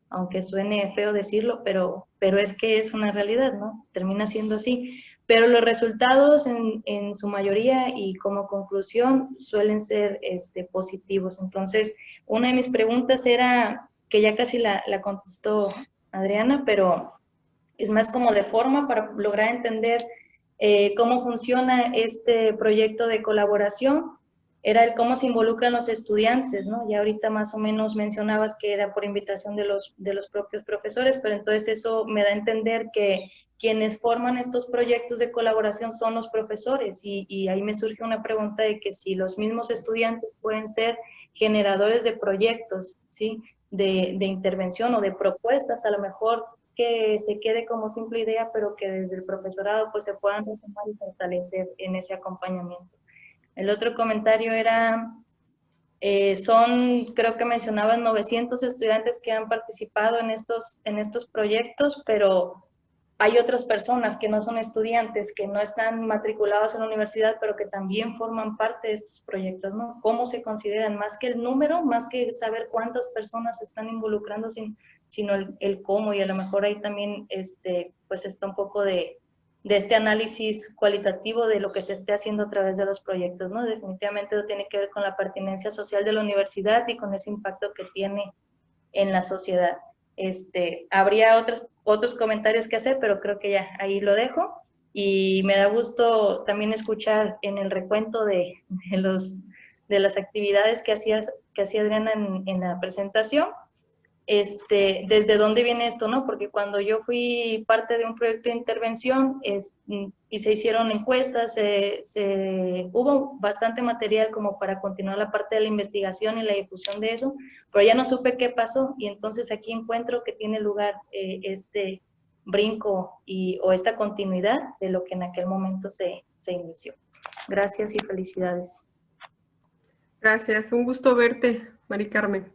aunque suene feo decirlo, pero es que es una realidad, ¿no? Termina siendo así. Pero los resultados en su mayoría y como conclusión suelen ser positivos. Entonces, una de mis preguntas era, que ya casi la contestó Adriana, pero es más como de forma para lograr entender cómo funciona este proyecto de colaboración, era el cómo se involucran los estudiantes, ¿no? Ya ahorita más o menos mencionabas que era por invitación de los propios profesores, pero entonces eso me da a entender que quienes forman estos proyectos de colaboración son los profesores y ahí me surge una pregunta de que si los mismos estudiantes pueden ser generadores de proyectos, ¿sí? De intervención o de propuestas, a lo mejor que se quede como simple idea, pero que desde el profesorado pues se puedan retomar y fortalecer en ese acompañamiento. El otro comentario era, creo que mencionaban 900 estudiantes que han participado en estos proyectos, pero hay otras personas que no son estudiantes, que no están matriculados en la universidad, pero que también forman parte de estos proyectos, ¿no? ¿Cómo se consideran? Más que el número, más que saber cuántas personas se están involucrando, sino el cómo, y a lo mejor ahí también pues está un poco de este análisis cualitativo de lo que se esté haciendo a través de los proyectos, ¿no? Definitivamente eso tiene que ver con la pertinencia social de la universidad y con ese impacto que tiene en la sociedad. Habría otros comentarios que hacer, pero creo que ya ahí lo dejo. Y me da gusto también escuchar en el recuento de las actividades que hacía Adriana en la presentación, desde dónde viene esto, ¿no? Porque cuando yo fui parte de un proyecto de intervención y se hicieron encuestas, hubo bastante material como para continuar la parte de la investigación y la difusión de eso, pero ya no supe qué pasó y entonces aquí encuentro que tiene lugar este brinco o esta continuidad de lo que en aquel momento se inició. Gracias y felicidades.
Gracias, un gusto verte, Mari Carmen.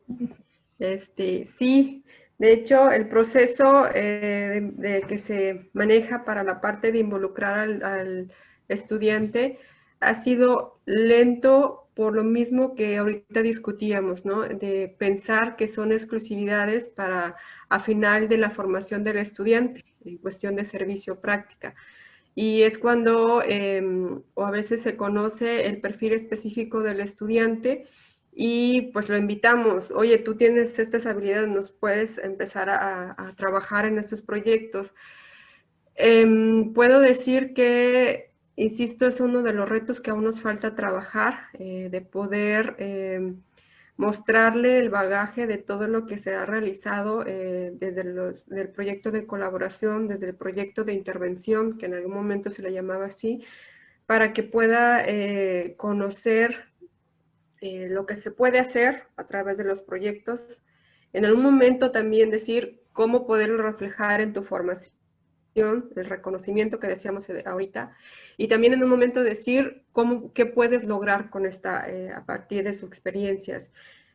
Sí, de hecho, el proceso de que se maneja para la parte de involucrar al estudiante ha sido lento por lo mismo que ahorita discutíamos, ¿no? De pensar que son exclusividades para a final de la formación del estudiante, en cuestión de servicio práctica. Y es cuando, o a veces se conoce el perfil específico del estudiante y pues lo invitamos, oye, tú tienes estas habilidades, nos puedes empezar a trabajar en estos proyectos. Puedo decir que, insisto, es uno de los retos que aún nos falta trabajar, de poder mostrarle el bagaje de todo lo que se ha realizado desde del proyecto de colaboración, desde el proyecto de intervención, que en algún momento se le llamaba así, para que pueda conocer lo que se puede hacer a través de los proyectos. En algún momento también decir cómo poderlo reflejar en tu formación, el reconocimiento que decíamos ahorita, y también en un momento decir qué puedes lograr con esta, a partir de sus experiencias.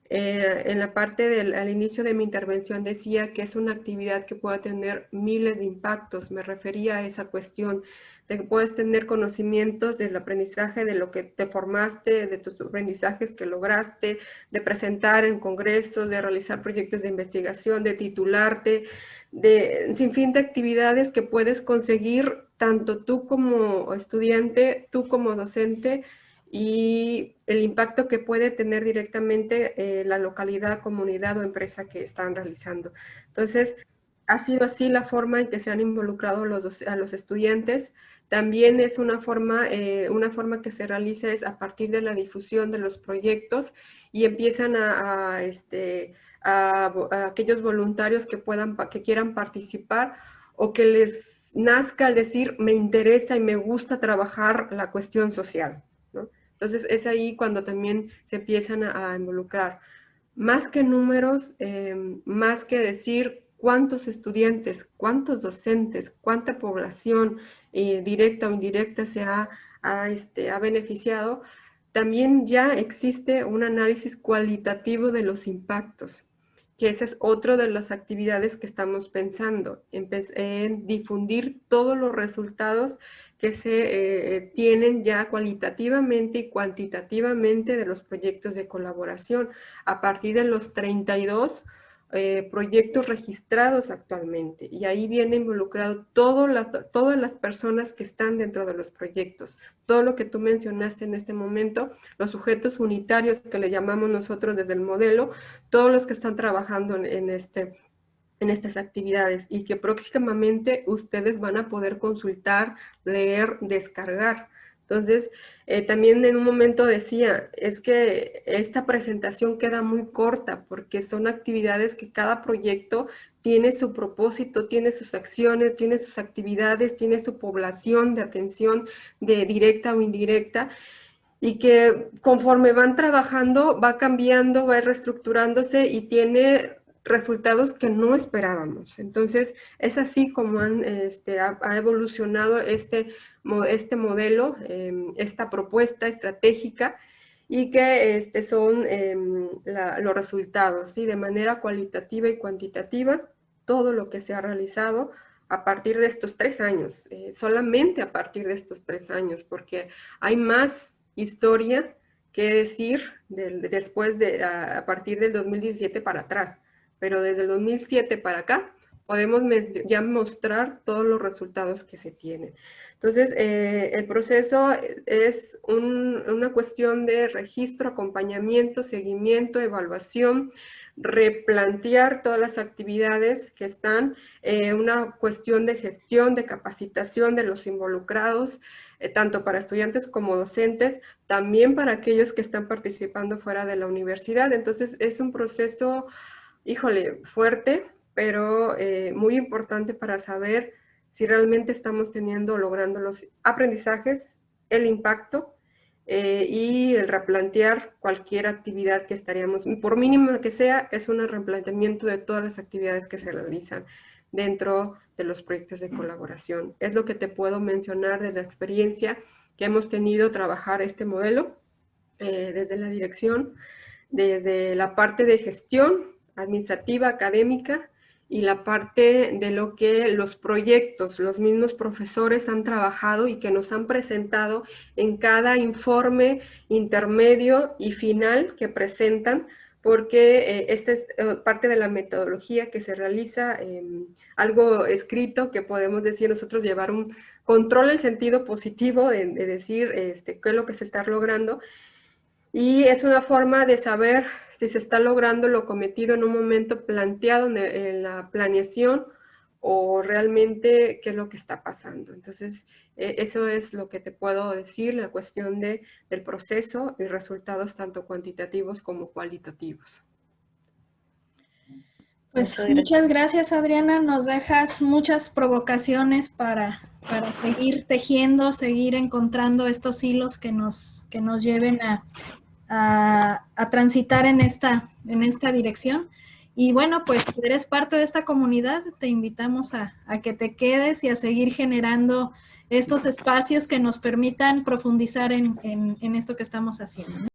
En la parte al inicio de mi intervención decía que es una actividad que puede tener miles de impactos, me refería a esa cuestión de que puedes tener conocimientos del aprendizaje, de lo que te formaste, de tus aprendizajes que lograste, de presentar en congresos, de realizar proyectos de investigación, de titularte, de sin fin de actividades que puedes conseguir tanto tú como estudiante, tú como docente, y el impacto que puede tener directamente la localidad, comunidad o empresa que están realizando. Entonces, ha sido así la forma en que se han involucrado a los estudiantes. También es una forma que se realiza es a partir de la difusión de los proyectos y empiezan a aquellos voluntarios que quieran participar o que les nazca al decir, me interesa y me gusta trabajar la cuestión social, ¿no? Entonces es ahí cuando también se empiezan a involucrar. Más que números, más que decir cuántos estudiantes, cuántos docentes, cuánta población directa o indirecta se ha beneficiado, también ya existe un análisis cualitativo de los impactos, que esa es otra de las actividades que estamos pensando, en difundir todos los resultados que se tienen ya cualitativamente y cuantitativamente de los proyectos de colaboración, a partir de los 32 proyectos registrados actualmente. Y ahí viene involucrado todas las personas que están dentro de los proyectos. Todo lo que tú mencionaste en este momento, los sujetos unitarios que le llamamos nosotros desde el modelo, todos los que están trabajando en estas actividades y que próximamente ustedes van a poder consultar, leer, descargar. Entonces, también en un momento decía, es que esta presentación queda muy corta porque son actividades que cada proyecto tiene su propósito, tiene sus acciones, tiene sus actividades, tiene su población de atención de directa o indirecta, y que conforme van trabajando, va cambiando, va reestructurándose y tiene resultados que no esperábamos. Entonces, es así como ha evolucionado este modelo, esta propuesta estratégica, y que son los resultados, ¿sí? De manera cualitativa y cuantitativa, todo lo que se ha realizado a partir de estos 3 años, solamente a partir de estos 3 años, porque hay más historia que decir después a partir del 2017 para atrás, pero desde el 2007 para acá podemos ya mostrar todos los resultados que se tienen. Entonces, el proceso es una cuestión de registro, acompañamiento, seguimiento, evaluación, replantear todas las actividades que están, una cuestión de gestión, de capacitación de los involucrados, tanto para estudiantes como docentes, también para aquellos que están participando fuera de la universidad. Entonces, es un proceso, híjole, fuerte, pero muy importante para saber si realmente estamos logrando los aprendizajes, el impacto y el replantear cualquier actividad que estaríamos, por mínima que sea, es un replanteamiento de todas las actividades que se realizan dentro de los proyectos de colaboración. Es lo que te puedo mencionar de la experiencia que hemos tenido trabajar este modelo desde la dirección, desde la parte de gestión administrativa, académica, y la parte de lo que los proyectos, los mismos profesores han trabajado y que nos han presentado en cada informe intermedio y final que presentan, porque esta es parte de la metodología que se realiza, algo escrito que podemos decir nosotros, llevar un control en sentido positivo de decir qué es lo que se está logrando, y es una forma de saber si se está logrando lo cometido en un momento planteado en la planeación o realmente qué es lo que está pasando. Entonces, eso es lo que te puedo decir, la cuestión del proceso y resultados tanto cuantitativos como cualitativos.
Pues muchas gracias, Adriana. Nos dejas muchas provocaciones para seguir tejiendo, seguir encontrando estos hilos que nos lleven a transitar en esta dirección. Y bueno, pues eres parte de esta comunidad, te invitamos a que te quedes y a seguir generando estos espacios que nos permitan profundizar en esto que estamos haciendo.